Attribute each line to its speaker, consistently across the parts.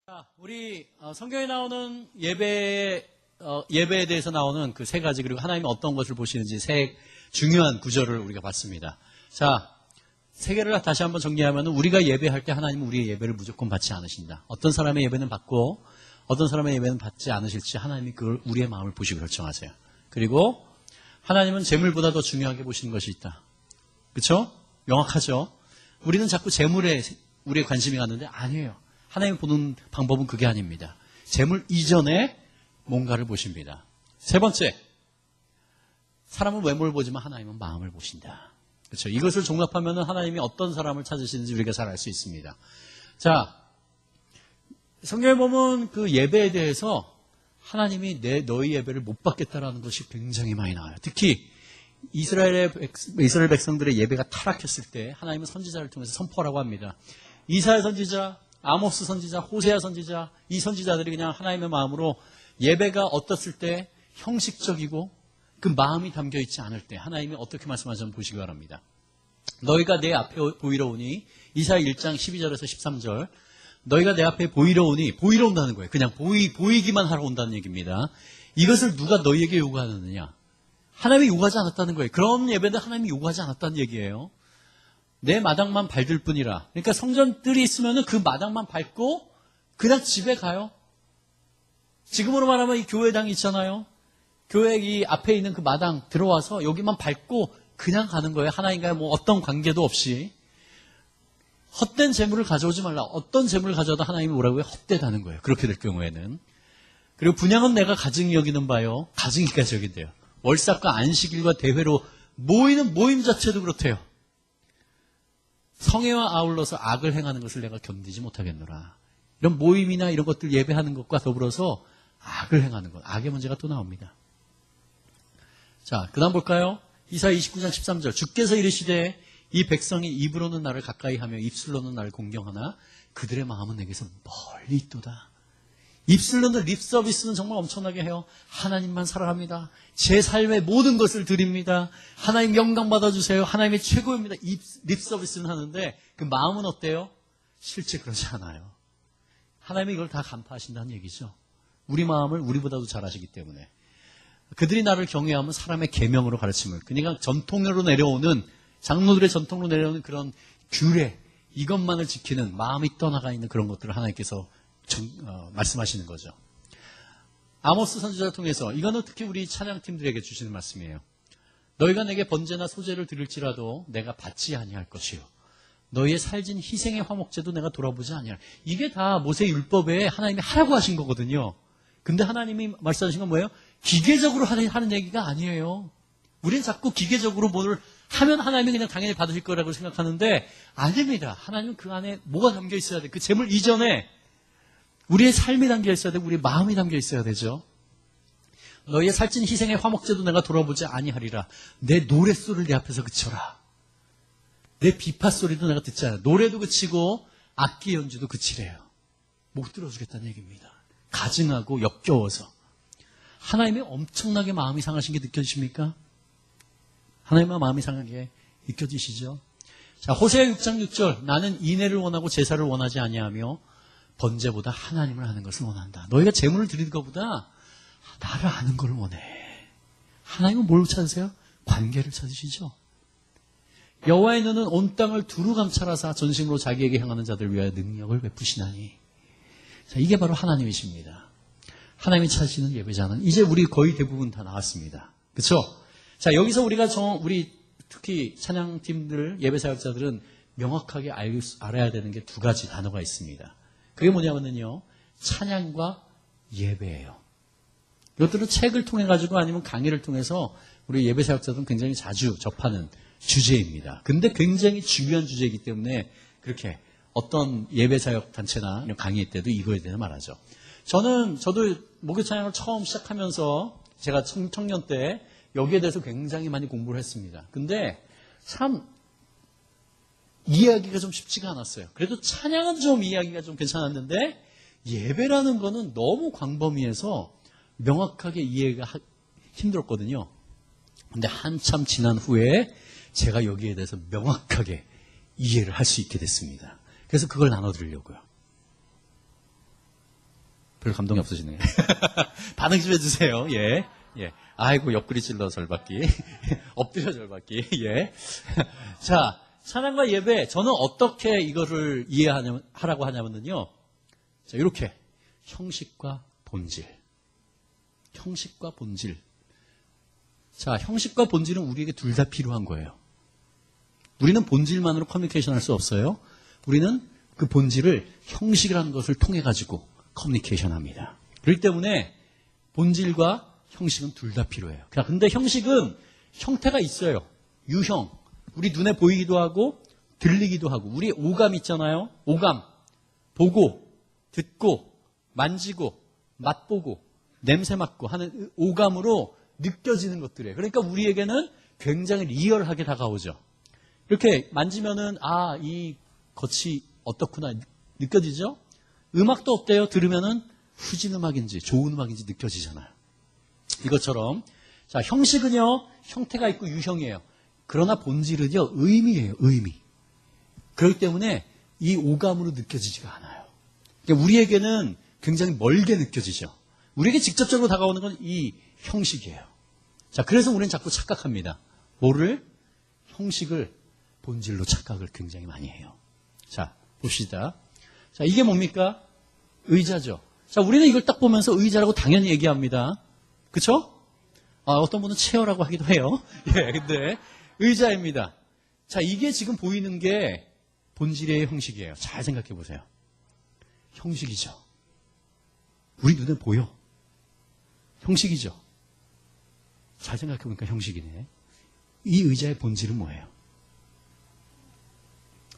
Speaker 1: 자, 우리 성경에 나오는 예배에 대해서 나오는 그 세 가지, 그리고 하나님이 어떤 것을 보시는지 세 중요한 구절을 우리가 봤습니다. 자, 세 개를 다시 한번 정리하면, 우리가 예배할 때 하나님은 우리의 예배를 무조건 받지 않으신다. 어떤 사람의 예배는 받고 어떤 사람의 예배는 받지 않으실지 하나님이 그걸 우리의 마음을 보시고 결정하세요. 그리고 하나님은 재물보다 더 중요하게 보시는 것이 있다. 그렇죠? 명확하죠? 우리는 자꾸 재물에 우리의 관심이 갔는데 아니에요. 하나님이 보는 방법은 그게 아닙니다. 재물 이전에 뭔가를 보십니다. 세 번째, 사람은 외모를 보지만 하나님은 마음을 보신다. 그렇죠? 이것을 종합하면 하나님이 어떤 사람을 찾으시는지 우리가 잘 알 수 있습니다. 자, 성경에 보면 그 예배에 대해서 하나님이 너희 예배를 못 받겠다라는 것이 굉장히 많이 나와요. 특히 이스라엘 백성들의 예배가 타락했을 때 하나님은 선지자를 통해서 선포하라고 합니다. 이사야 선지자, 아모스 선지자, 호세아 선지자, 이 선지자들이 그냥 하나님의 마음으로 예배가 어떻을 때 형식적이고 그 마음이 담겨있지 않을 때 하나님이 어떻게 말씀하시는지 보시기 바랍니다. 너희가 내 앞에 보이러 오니, 이사야 1장 12절에서 13절, 너희가 내 앞에 보이러 오니, 보이러 온다는 거예요. 그냥 보이기만 하러 온다는 얘기입니다. 이것을 누가 너희에게 요구하느냐? 하나님이 요구하지 않았다는 거예요. 그런 예배는 하나님이 요구하지 않았다는 얘기예요. 내 마당만 밟을 뿐이라. 그러니까 성전들이 있으면 그 마당만 밟고 그냥 집에 가요. 지금으로 말하면 이 교회당이 있잖아요. 교회 이 앞에 있는 그 마당 들어와서 여기만 밟고 그냥 가는 거예요. 하나님과 뭐 어떤 관계도 없이. 헛된 재물을 가져오지 말라. 어떤 재물을 가져와도 하나님이 뭐라고요? 헛되다는 거예요. 그렇게 될 경우에는. 그리고 분향은 내가 가증히 여기는 바요. 가증히까지 여긴대요. 월삭과 안식일과 대회로 모이는 모임 자체도 그렇대요. 성회와 아울러서 악을 행하는 것을 내가 견디지 못하겠노라. 이런 모임이나 이런 것들 예배하는 것과 더불어서 악을 행하는 것, 악의 문제가 또 나옵니다. 자, 그 다음 볼까요? 이사야 29장 13절, 주께서 이르시되 이 백성이 입으로는 나를 가까이 하며 입술로는 나를 공경하나 그들의 마음은 내게서 멀리 있도다. 입술로는 립서비스는 정말 엄청나게 해요. 하나님만 사랑합니다. 제 삶의 모든 것을 드립니다. 하나님 영광 받아주세요. 하나님의 최고입니다. 립서비스는 하는데 그 마음은 어때요? 실제 그러지 않아요. 하나님이 이걸 다 간파하신다는 얘기죠. 우리 마음을 우리보다도 잘 아시기 때문에. 그들이 나를 경외하면 사람의 계명으로 가르침을, 그러니까 전통으로 내려오는, 장로들의 전통으로 내려오는 그런 규례, 이것만을 지키는, 마음이 떠나가 있는 그런 것들을 하나님께서 말씀하시는 거죠. 아모스 선지자를 통해서, 이거는 특히 우리 찬양팀들에게 주시는 말씀이에요. 너희가 내게 번제나 소제를 드릴지라도 내가 받지 아니할 것이요, 너희의 살진 희생의 화목제도 내가 돌아보지 아니할. 이게 다 모세 율법에 하나님이 하라고 하신 거거든요. 근데 하나님이 말씀하신 건 뭐예요? 기계적으로 하는 얘기가 아니에요. 우리는 자꾸 기계적으로 뭘 하면 하나님이 그냥 당연히 받으실 거라고 생각하는데 아닙니다. 하나님은 그 안에 뭐가 담겨 있어야 돼. 그 재물 이전에 우리의 삶이 담겨 있어야 되고 우리의 마음이 담겨 있어야 되죠. 너희의 살찐 희생의 화목제도 내가 돌아보지 아니하리라. 내 노랫소리를 내 앞에서 그쳐라. 내 비파소리도 내가 듣지 않아. 노래도 그치고 악기 연주도 그치래요. 못 들어주겠다는 얘기입니다. 가증하고 역겨워서. 하나님의 엄청나게 마음이 상하신 게 느껴지십니까? 하나님의 마음이 상하게 느껴지시죠? 자, 호세아 6장 6절, 나는 인애를 원하고 제사를 원하지 아니하며 번제보다 하나님을 아는 것을 원한다. 너희가 제물을 드리는 것보다 나를 아는 걸 원해. 하나님은 뭘 찾으세요? 관계를 찾으시죠. 여호와의 눈은 온 땅을 두루 감찰하사 전심으로 자기에게 향하는 자들을 위하여 능력을 베푸시나니. 자, 이게 바로 하나님이십니다. 하나님이 찾으시는 예배자는 이제 우리 거의 대부분 다 나왔습니다. 그렇죠? 자, 여기서 우리가 우리 특히 찬양팀들, 예배사역자들은 명확하게 알아야 되는 게 두 가지 단어가 있습니다. 그게 뭐냐면요, 찬양과 예배예요. 이것들은 책을 통해 가지고 아니면 강의를 통해서 우리 예배사역자들은 굉장히 자주 접하는 주제입니다. 근데 굉장히 중요한 주제이기 때문에 그렇게 어떤 예배사역 단체나 이런 강의 때도 이거에 대해서 말하죠. 저도 목요 찬양을 처음 시작하면서 제가 청년 때 여기에 대해서 굉장히 많이 공부를 했습니다. 근데 참 이해하기가 좀 쉽지가 않았어요. 그래도 찬양은 좀 이해하기가 좀 괜찮았는데 예배라는 거는 너무 광범위해서 명확하게 이해가 힘들었거든요. 근데 한참 지난 후에 제가 여기에 대해서 명확하게 이해를 할 수 있게 됐습니다. 그래서 그걸 나눠드리려고요. 별로 감동이 없으시네요. 반응 좀 해주세요. 예. 예. 아이고, 옆구리 찔러 절받기. 엎드려 절받기. 예. 자, 찬양과 예배, 저는 어떻게 이거를 이해하라고 하냐면요. 자, 이렇게. 형식과 본질. 형식과 본질. 자, 형식과 본질은 우리에게 둘 다 필요한 거예요. 우리는 본질만으로 커뮤니케이션 할 수 없어요. 우리는 그 본질을 형식이라는 것을 통해 가지고 커뮤니케이션 합니다. 그렇기 때문에 본질과 형식은 둘 다 필요해요. 근데 형식은 형태가 있어요. 유형. 우리 눈에 보이기도 하고 들리기도 하고 우리 오감 있잖아요. 오감. 보고 듣고 만지고 맛보고 냄새 맡고 하는 오감으로 느껴지는 것들이에요. 그러니까 우리에게는 굉장히 리얼하게 다가오죠. 이렇게 만지면은 이 겉이 어떻구나 느껴지죠? 음악도 어때요? 들으면은 후진 음악인지 좋은 음악인지 느껴지잖아요. 이것처럼 자, 형식은요, 형태가 있고 유형이에요. 그러나 본질은요, 의미예요, 의미. 그렇기 때문에 이 오감으로 느껴지지가 않아요. 그러니까 우리에게는 굉장히 멀게 느껴지죠. 우리에게 직접적으로 다가오는 건 이 형식이에요. 자, 그래서 우리는 자꾸 착각합니다. 뭐를? 형식을 본질로 착각을 굉장히 많이 해요. 자, 봅시다. 자, 이게 뭡니까? 의자죠. 자, 우리는 이걸 딱 보면서 의자라고 당연히 얘기합니다. 그쵸? 어떤 분은 체어라고 하기도 해요. 예, 근데 의자입니다. 자, 이게 지금 보이는 게 본질의 형식이에요. 잘 생각해 보세요. 형식이죠. 우리 눈에 보여. 형식이죠. 잘 생각해 보니까 형식이네. 이 의자의 본질은 뭐예요?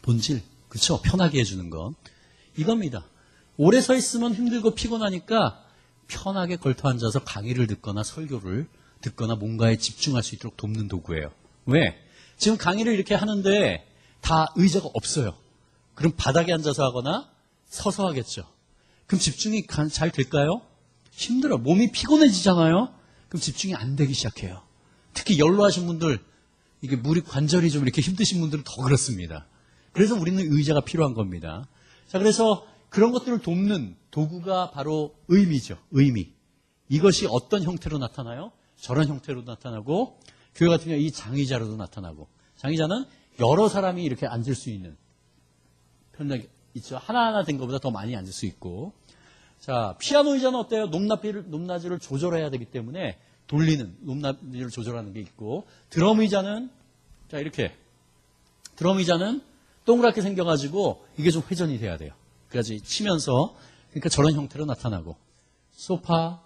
Speaker 1: 본질, 그쵸? 편하게 해주는 것. 이겁니다. 오래 서 있으면 힘들고 피곤하니까 편하게 걸터 앉아서 강의를 듣거나 설교를 듣거나 뭔가에 집중할 수 있도록 돕는 도구예요. 왜? 지금 강의를 이렇게 하는데 다 의자가 없어요. 그럼 바닥에 앉아서 하거나 서서 하겠죠. 그럼 집중이 잘 될까요? 힘들어. 몸이 피곤해지잖아요. 그럼 집중이 안 되기 시작해요. 특히 연로하신 분들, 이게 관절이 좀 이렇게 힘드신 분들은 더 그렇습니다. 그래서 우리는 의자가 필요한 겁니다. 자, 그래서 그런 것들을 돕는 도구가 바로 의미죠. 의미. 이것이 어떤 형태로 나타나요? 저런 형태로 나타나고, 교회 같은 경우 이 장의자로도 나타나고, 장의자는 여러 사람이 이렇게 앉을 수 있는 편하게 있죠. 하나하나 된 것보다 더 많이 앉을 수 있고. 자, 피아노 의자는 어때요? 높낮이를 조절해야 되기 때문에 돌리는 높낮이를 조절하는 게 있고, 드럼 의자는 자, 이렇게 드럼 의자는 동그랗게 생겨가지고 이게 좀 회전이 돼야 돼요. 그래야지 치면서, 그러니까 저런 형태로 나타나고, 소파,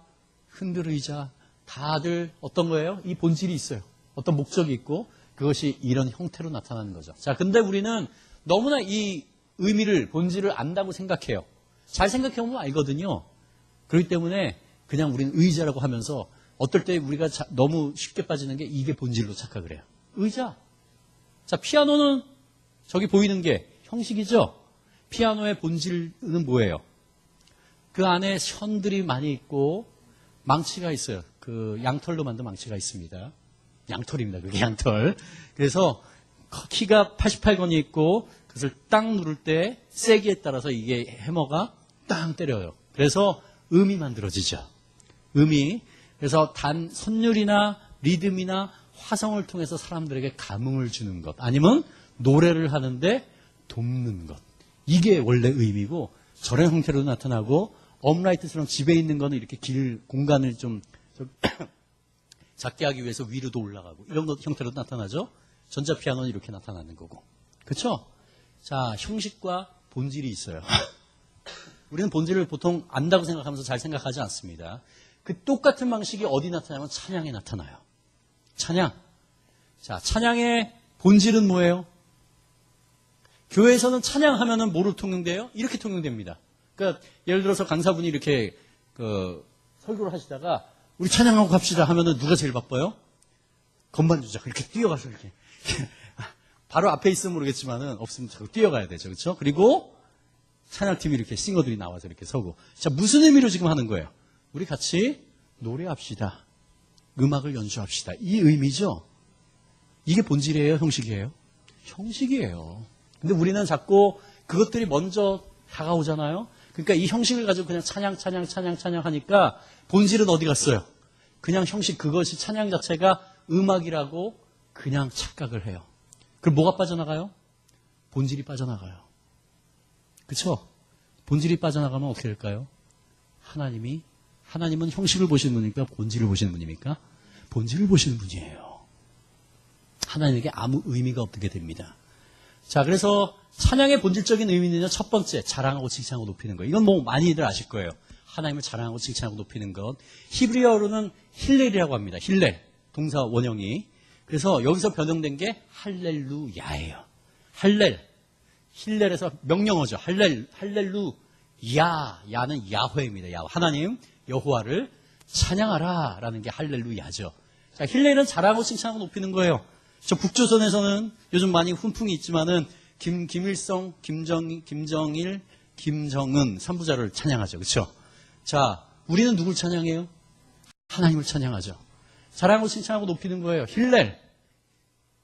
Speaker 1: 흔들 의자, 다들 어떤 거예요? 이 본질이 있어요. 어떤 목적이 있고, 그것이 이런 형태로 나타나는 거죠. 자, 근데 우리는 너무나 이 의미를, 본질을 안다고 생각해요. 잘 생각해보면 알거든요. 그렇기 때문에 그냥 우리는 의자라고 하면서 어떨 때 우리가 너무 쉽게 빠지는 게 이게 본질로 착각을 해요. 의자. 자, 피아노는 저기 보이는 게 형식이죠. 피아노의 본질은 뭐예요? 그 안에 선들이 많이 있고 망치가 있어요. 그 양털로 만든 망치가 있습니다. 양털입니다. 그게 양털. 그래서 키가 88건이 있고 그것을 딱 누를 때 세기에 따라서 이게 해머가 땅 때려요. 그래서 음이 만들어지죠. 음이. 그래서 단 선율이나 리듬이나 화성을 통해서 사람들에게 감흥을 주는 것. 아니면 노래를 하는데 돕는 것. 이게 원래 의미고 저런 형태로 나타나고 업라이트처럼 집에 있는 거는 이렇게 공간을 좀 작게 하기 위해서 위로도 올라가고 이런 것 형태로 나타나죠. 전자피아노는 이렇게 나타나는 거고. 그렇죠? 자, 형식과 본질이 있어요. 우리는 본질을 보통 안다고 생각하면서 잘 생각하지 않습니다. 그 똑같은 방식이 어디 나타나면 찬양에 나타나요. 찬양. 자, 찬양의 본질은 뭐예요? 교회에서는 찬양하면은 뭐로 통용돼요? 이렇게 통용됩니다. 그러니까 예를 들어서 강사분이 이렇게 설교를 하시다가 우리 찬양하고 갑시다 하면은 누가 제일 바빠요? 건반주자가 이렇게 뛰어가서 이렇게 바로 앞에 있으면 모르겠지만은 없으면 자꾸 뛰어가야 되죠, 그렇죠? 그리고 찬양팀이 이렇게 싱어들이 나와서 이렇게 서고. 자, 무슨 의미로 지금 하는 거예요? 우리 같이 노래합시다. 음악을 연주합시다. 이 의미죠. 이게 본질이에요, 형식이에요? 형식이에요. 근데 우리는 자꾸 그것들이 먼저 다가오잖아요. 그러니까 이 형식을 가지고 그냥 찬양 하니까 본질은 어디 갔어요? 그냥 형식 그것이 찬양 자체가 음악이라고 그냥 착각을 해요. 그럼 뭐가 빠져나가요? 본질이 빠져나가요. 그렇죠? 본질이 빠져나가면 어떻게 될까요? 하나님은 형식을 보시는 분입니까? 본질을 보시는 분입니까? 본질을 보시는 분이에요. 하나님에게 아무 의미가 없게 됩니다. 자, 그래서 찬양의 본질적인 의미는요, 첫 번째, 자랑하고 칭찬하고 높이는 거. 이건 뭐 많이들 아실 거예요. 하나님을 자랑하고 칭찬하고 높이는 것. 히브리어로는 힐렐이라고 합니다. 힐렐. 동사 원형이. 그래서 여기서 변형된 게 할렐루야예요. 힐렐에서 명령어죠. 야는 야훼입니다. 야. 하나님, 여호와를 찬양하라 라는 게 할렐루야죠. 자, 힐렐은 자랑하고 칭찬하고 높이는 거예요. 저 북조선에서는 요즘 많이 훈풍이 있지만은 김일성, 김정일, 김정은 3부자를 찬양하죠. 그렇죠? 자, 우리는 누굴 찬양해요? 하나님을 찬양하죠. 자랑하고 칭찬하고 높이는 거예요. 힐렐.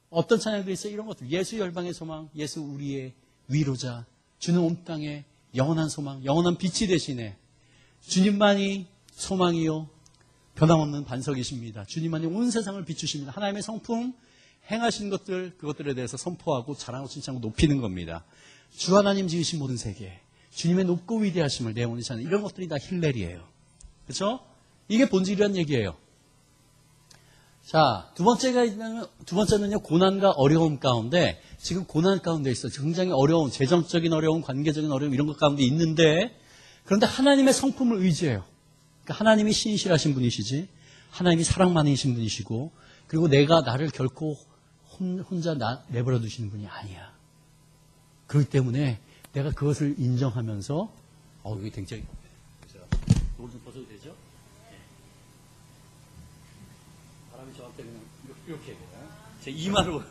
Speaker 1: 어떤 찬양들이 있어요? 이런 것들. 예수 열방의 소망, 예수 우리의 위로자, 주는 온 땅에 영원한 소망, 영원한 빛이 되시네. 주님만이 소망이요 변함없는 반석이십니다. 주님만이 온 세상을 비추십니다. 하나님의 성품, 행하신 것들, 그것들에 대해서 선포하고 자랑하고 칭찬하고 높이는 겁니다. 주 하나님 지으신 모든 세계, 주님의 높고 위대하심을 내 영혼이 찾는 이런 것들이 다 힐렐이에요. 그렇죠? 이게 본질이란 얘기예요. 자, 두 번째는요, 고난과 어려움 가운데, 지금 고난 가운데 있어요. 굉장히 어려운, 재정적인 어려움, 관계적인 어려움, 이런 것 가운데 있는데, 그런데 하나님의 성품을 의지해요. 그러니까 하나님이 신실하신 분이시지, 하나님이 사랑 많으신 분이시고, 그리고 내가 나를 결코 혼자 내버려 두시는 분이 아니야. 그렇기 때문에 내가 그것을 인정하면서, 이게 굉장히, 이걸 좀 벗어도 되죠? 바람이 저한테 그냥 이렇게 제 이마로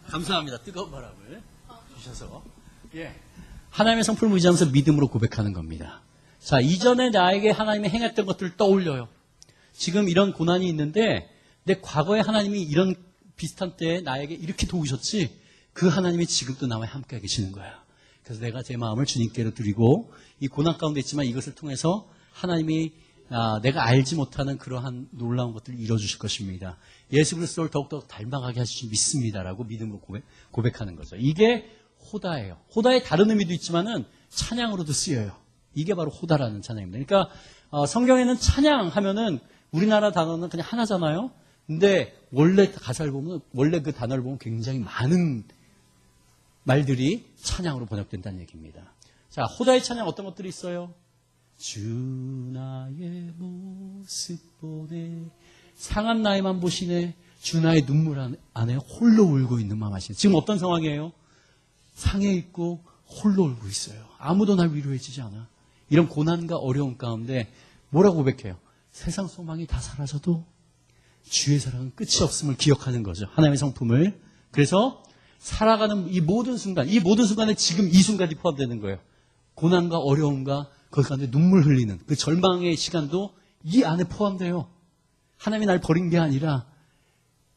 Speaker 1: 감사합니다. 뜨거운 바람을 주셔서. 예. 하나님의 성품을 의지하면서 믿음으로 고백하는 겁니다. 자, 이전에 나에게 하나님이 행했던 것들을 떠올려요. 지금 이런 고난이 있는데 내 과거에 하나님이 이런 비슷한 때에 나에게 이렇게 도우셨지 그 하나님이 지금도 나와 함께 계시는 거야. 그래서 내가 제 마음을 주님께로 드리고 이 고난 가운데 있지만 이것을 통해서 하나님이 내가 알지 못하는 그러한 놀라운 것들을 이뤄주실 것입니다. 예수 그리스도를 더욱더 닮아가게 하실 줄 믿습니다라고 믿음으로 고백하는 거죠. 이게 호다예요. 호다의 다른 의미도 있지만은 찬양으로도 쓰여요. 이게 바로 호다라는 찬양입니다. 그러니까 성경에는 찬양하면은 우리나라 단어는 그냥 하나잖아요. 근데 원래 가사를 보면 원래 그 단어를 보면 굉장히 많은 말들이 찬양으로 번역된다는 얘기입니다. 자, 호다의 찬양 어떤 것들이 있어요? 주 나의 모습 보네 상한 나에만 보시네 주 나의 눈물 안에 홀로 울고 있는 마음 하시네. 지금 어떤 상황이에요? 상해 있고 홀로 울고 있어요. 아무도 날 위로해주지 않아. 이런 고난과 어려움 가운데 뭐라고 고백해요? 세상 소망이 다 사라져도 주의 사랑은 끝이 없음을 기억하는 거죠. 하나님의 성품을. 그래서 살아가는 이 모든 순간에 지금 이 순간이 포함되는 거예요. 고난과 어려움과 그 가운데 눈물 흘리는 그 절망의 시간도 이 안에 포함돼요. 하나님이 날 버린 게 아니라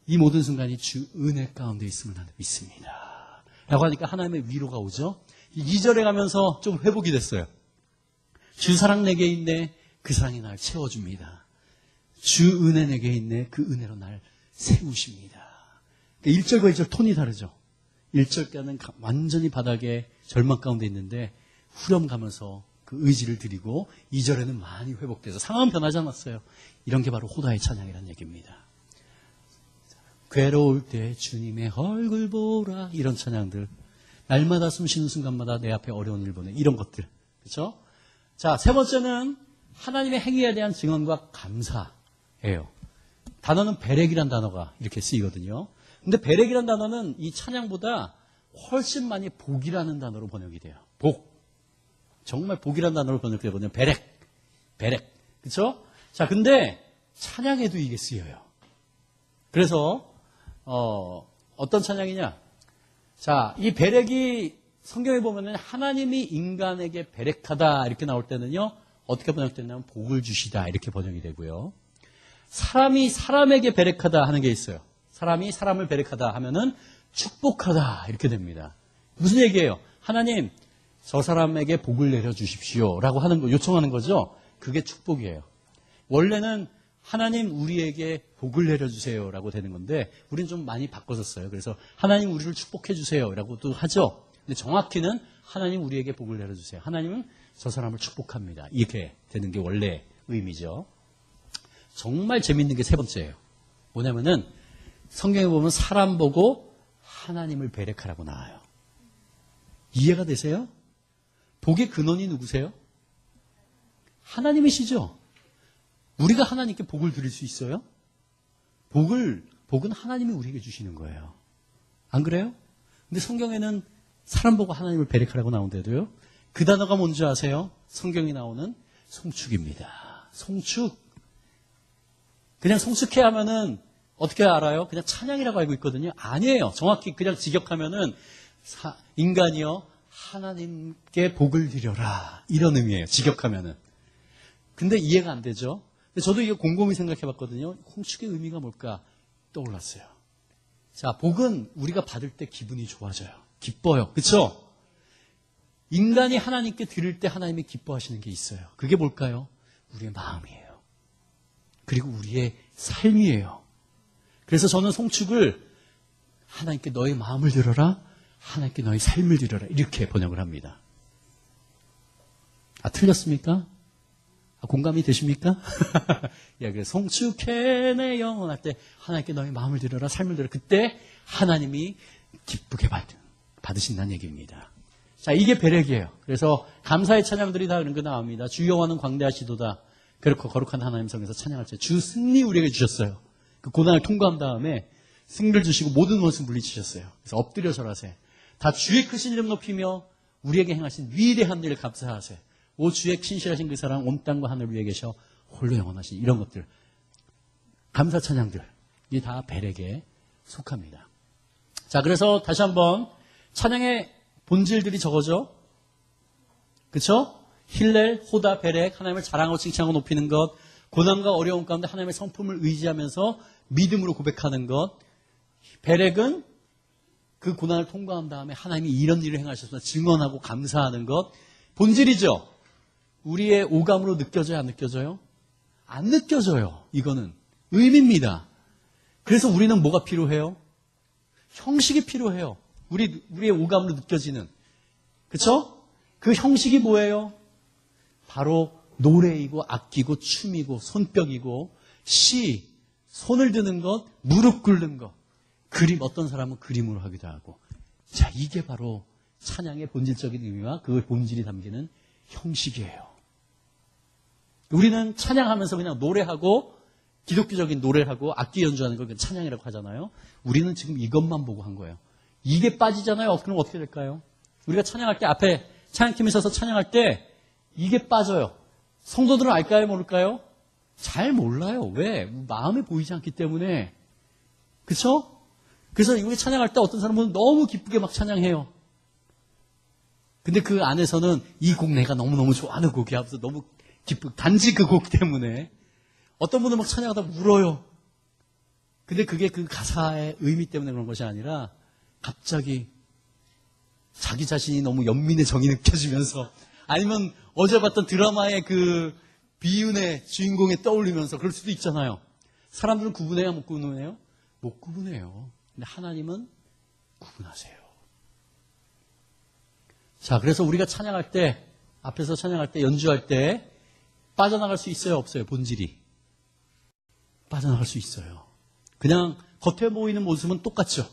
Speaker 1: 이 모든 순간이 주 은혜 가운데 있음을 나는 믿습니다. 라고 하니까 하나님의 위로가 오죠. 2절에 가면서 좀 회복이 됐어요. 주 사랑 내게 있네. 그 사랑이 날 채워줍니다. 주 은혜 내게 있네. 그 은혜로 날 세우십니다. 1절과 2절 톤이 다르죠. 1절까지는 완전히 바닥에 절망 가운데 있는데 후렴가면서 그 의지를 드리고 2절에는 많이 회복돼서 상황은 변하지 않았어요. 이런 게 바로 호다의 찬양이라는 얘기입니다. 괴로울 때 주님의 얼굴 보라 이런 찬양들 날마다 숨쉬는 순간마다 내 앞에 어려운 일 보내 이런 것들 그렇죠? 자, 세 번째는 하나님의 행위에 대한 증언과 감사예요. 단어는 베렉이라는 단어가 이렇게 쓰이거든요. 근데 베렉이라는 단어는 이 찬양보다 훨씬 많이 복이라는 단어로 번역이 돼요. 복. 정말 복이라는 단어로 번역되거든요. 베렉. 그쵸? 자, 근데 찬양에도 이게 쓰여요. 그래서, 어떤 찬양이냐? 자, 이 베렉이 성경에 보면은 하나님이 인간에게 베렉하다 이렇게 나올 때는요, 어떻게 번역됐냐면 복을 주시다 이렇게 번역이 되고요. 사람이 사람에게 베렉하다 하는 게 있어요. 사람이 사람을 베렉하다 하면은 축복하다 이렇게 됩니다. 무슨 얘기예요? 하나님, 저 사람에게 복을 내려주십시오 라고 하는 거, 요청하는 거죠. 그게 축복이에요. 원래는 하나님 우리에게 복을 내려주세요 라고 되는 건데 우리는 좀 많이 바꿔서 그래서 하나님 우리를 축복해 주세요 라고도 하죠. 근데 정확히는 하나님 우리에게 복을 내려주세요. 하나님은 저 사람을 축복합니다. 이렇게 되는 게 원래 의미죠. 정말 재밌는 게 세 번째예요. 뭐냐면은 성경에 보면 사람 보고 하나님을 배렉하라고 나와요. 이해가 되세요? 복의 근원이 누구세요? 하나님이시죠. 우리가 하나님께 복을 드릴 수 있어요? 복은 하나님이 우리에게 주시는 거예요. 안 그래요? 근데 성경에는 사람 보고 하나님을 배렉하라고 나오는데도요. 그 단어가 뭔지 아세요? 성경에 나오는 송축입니다. 송축. 그냥 송축해 하면은 어떻게 알아요? 그냥 찬양이라고 알고 있거든요. 아니에요. 정확히 그냥 직역하면은 인간이요 하나님께 복을 드려라 이런 의미예요. 직역하면은. 근데 이해가 안 되죠. 근데 저도 이거 곰곰이 생각해봤거든요. 송축의 의미가 뭘까 떠올랐어요. 자, 복은 우리가 받을 때 기분이 좋아져요. 기뻐요. 그렇죠? 인간이 하나님께 드릴 때 하나님이 기뻐하시는 게 있어요. 그게 뭘까요? 우리의 마음이에요. 그리고 우리의 삶이에요. 그래서 저는 송축을 하나님께 너의 마음을 드려라, 하나님께 너의 삶을 드려라 이렇게 번역을 합니다. 아, 틀렸습니까? 아, 공감이 되십니까? 야, 그래 송축해 내 영혼 할 때 하나님께 너의 마음을 드려라, 삶을 드려라. 그때 하나님이 기쁘게 받으신다는 얘기입니다. 자, 이게 배렉이에요. 그래서 감사의 찬양들이 다 그런 거 나옵니다. 주 여호와는 광대하시도다. 그렇고 거룩한 하나님 성에서 찬양할 때 주 승리 우리에게 주셨어요. 그 고난을 통과한 다음에 승리를 주시고 모든 것을 물리치셨어요. 그래서 엎드려 절하세. 다 주의 크신 이름 높이며 우리에게 행하신 위대한 일을 감사하세. 오 주의 신실하신 그 사랑 온 땅과 하늘 위에 계셔 홀로 영원하신 이런 것들. 감사 찬양들. 이게 다 배렉에 속합니다. 자, 그래서 다시 한번 찬양의 본질들이 저거죠. 그렇죠? 힐렐, 호다, 베렉, 하나님을 자랑하고 칭찬하고 높이는 것, 고난과 어려움 가운데 하나님의 성품을 의지하면서 믿음으로 고백하는 것, 베렉은 그 고난을 통과한 다음에 하나님이 이런 일을 행하셔서 증언하고 감사하는 것, 본질이죠. 우리의 오감으로 느껴져요, 안 느껴져요? 안 느껴져요. 이거는 의미입니다. 그래서 우리는 뭐가 필요해요? 형식이 필요해요. 우리의 오감으로 느껴지는. 그렇죠? 그 형식이 뭐예요? 바로 노래이고 악기고 춤이고 손뼉이고 시, 손을 드는 것, 무릎 꿇는 것, 그림, 어떤 사람은 그림으로 하기도 하고. 자, 이게 바로 찬양의 본질적인 의미와 그 본질이 담기는 형식이에요. 우리는 찬양하면서 그냥 노래하고 기독교적인 노래하고 악기 연주하는 걸 찬양이라고 하잖아요. 우리는 지금 이것만 보고 한 거예요. 이게 빠지잖아요. 그럼 어떻게 될까요? 우리가 찬양할 때 앞에 찬양팀이 서서 찬양할 때 이게 빠져요. 성도들은 알까요? 모를까요? 잘 몰라요. 왜? 마음에 보이지 않기 때문에. 그렇죠? 그래서 우리 찬양할 때 어떤 사람은 너무 기쁘게 막 찬양해요. 근데 그 안에서는 이 곡 내가 너무너무 좋아하는 곡이야 하면서 너무 기쁘고 단지 그 곡 때문에 어떤 분은 막 찬양하다 울어요. 근데 그게 그 가사의 의미 때문에 그런 것이 아니라 갑자기 자기 자신이 너무 연민의 정이 느껴지면서 아니면 어제 봤던 드라마의 그 비운의 주인공에 떠올리면서 그럴 수도 있잖아요. 사람들은 구분해야 못 구분해요? 못 구분해요. 근데 하나님은 구분하세요. 자, 그래서 우리가 찬양할 때, 앞에서 찬양할 때, 연주할 때 빠져나갈 수 있어요? 없어요? 본질이. 빠져나갈 수 있어요. 그냥 겉에 보이는 모습은 똑같죠.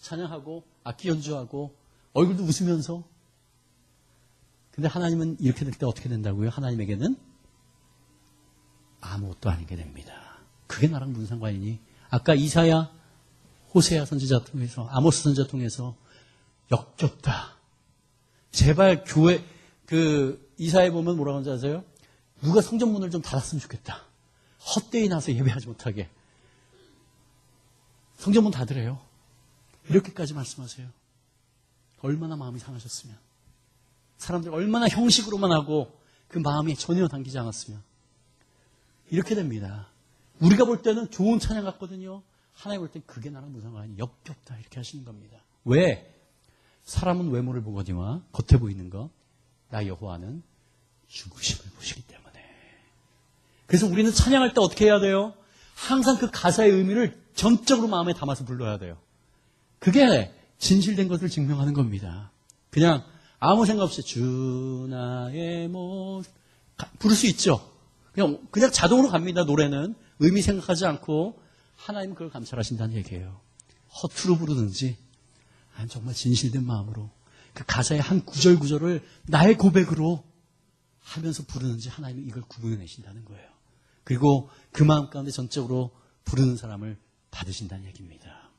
Speaker 1: 찬양하고 악기 연주하고 얼굴도 웃으면서. 근데 하나님은 이렇게 될 때 어떻게 된다고요? 하나님에게는 아무것도 아니게 됩니다. 그게 나랑 무슨 상관이니? 아까 이사야, 호세아 선지자 통해서, 아모스 선지자 통해서 역겹다. 제발 교회, 이사야에 보면 뭐라고 하는지 아세요? 누가 성전문을 좀 닫았으면 좋겠다. 헛되이 나서 예배하지 못하게. 성전문 닫으래요. 이렇게까지 말씀하세요. 얼마나 마음이 상하셨으면. 사람들 얼마나 형식으로만 하고 그 마음이 전혀 담기지 않았으면. 이렇게 됩니다. 우리가 볼 때는 좋은 찬양 같거든요. 하나님 볼 땐 그게 나랑 무슨 상관이 역겹다 이렇게 하시는 겁니다. 왜? 사람은 외모를 보거니와 겉에 보이는 것. 나 여호와는 죽으심을 보시기 때문에. 그래서 우리는 찬양할 때 어떻게 해야 돼요? 항상 그 가사의 의미를 전적으로 마음에 담아서 불러야 돼요. 그게 진실된 것을 증명하는 겁니다. 그냥 아무 생각 없이 주 나의 부를 수 있죠. 그냥 자동으로 갑니다. 노래는 의미 생각하지 않고 하나님은 그걸 감찰하신다는 얘기예요. 허투루 부르든지 아니면 정말 진실된 마음으로 그 가사의 한 구절 구절을 나의 고백으로 하면서 부르는지 하나님은 이걸 구분해내신다는 거예요. 그리고 그 마음 가운데 전적으로 부르는 사람을 받으신다는 얘기입니다.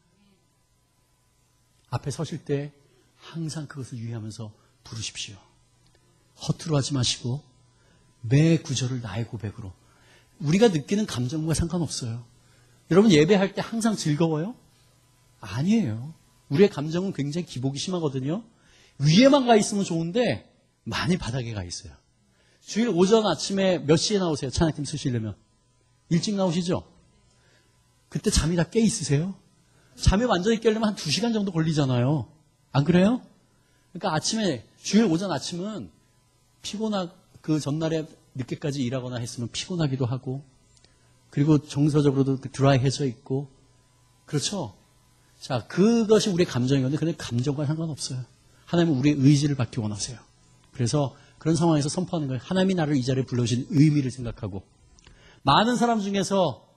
Speaker 1: 앞에 서실 때 항상 그것을 유의하면서 부르십시오. 허투루 하지 마시고 매 구절을 나의 고백으로. 우리가 느끼는 감정과 상관없어요. 여러분 예배할 때 항상 즐거워요? 아니에요. 우리의 감정은 굉장히 기복이 심하거든요. 위에만 가 있으면 좋은데 많이 바닥에 가 있어요. 주일 오전 아침에 몇 시에 나오세요? 찬양팀 쓰시려면. 일찍 나오시죠? 그때 잠이 다 깨 있으세요? 잠이 완전히 깨려면 한 2시간 정도 걸리잖아요. 안 그래요? 그러니까 아침에, 주일 오전 아침은 그 전날에 늦게까지 일하거나 했으면 피곤하기도 하고, 그리고 정서적으로도 드라이해져 있고, 그렇죠? 자, 그것이 우리의 감정이거든요. 근데 감정과 상관없어요. 하나님은 우리의 의지를 받기 원하세요. 그래서 그런 상황에서 선포하는 거예요. 하나님이 나를 이 자리에 불러주신 의미를 생각하고, 많은 사람 중에서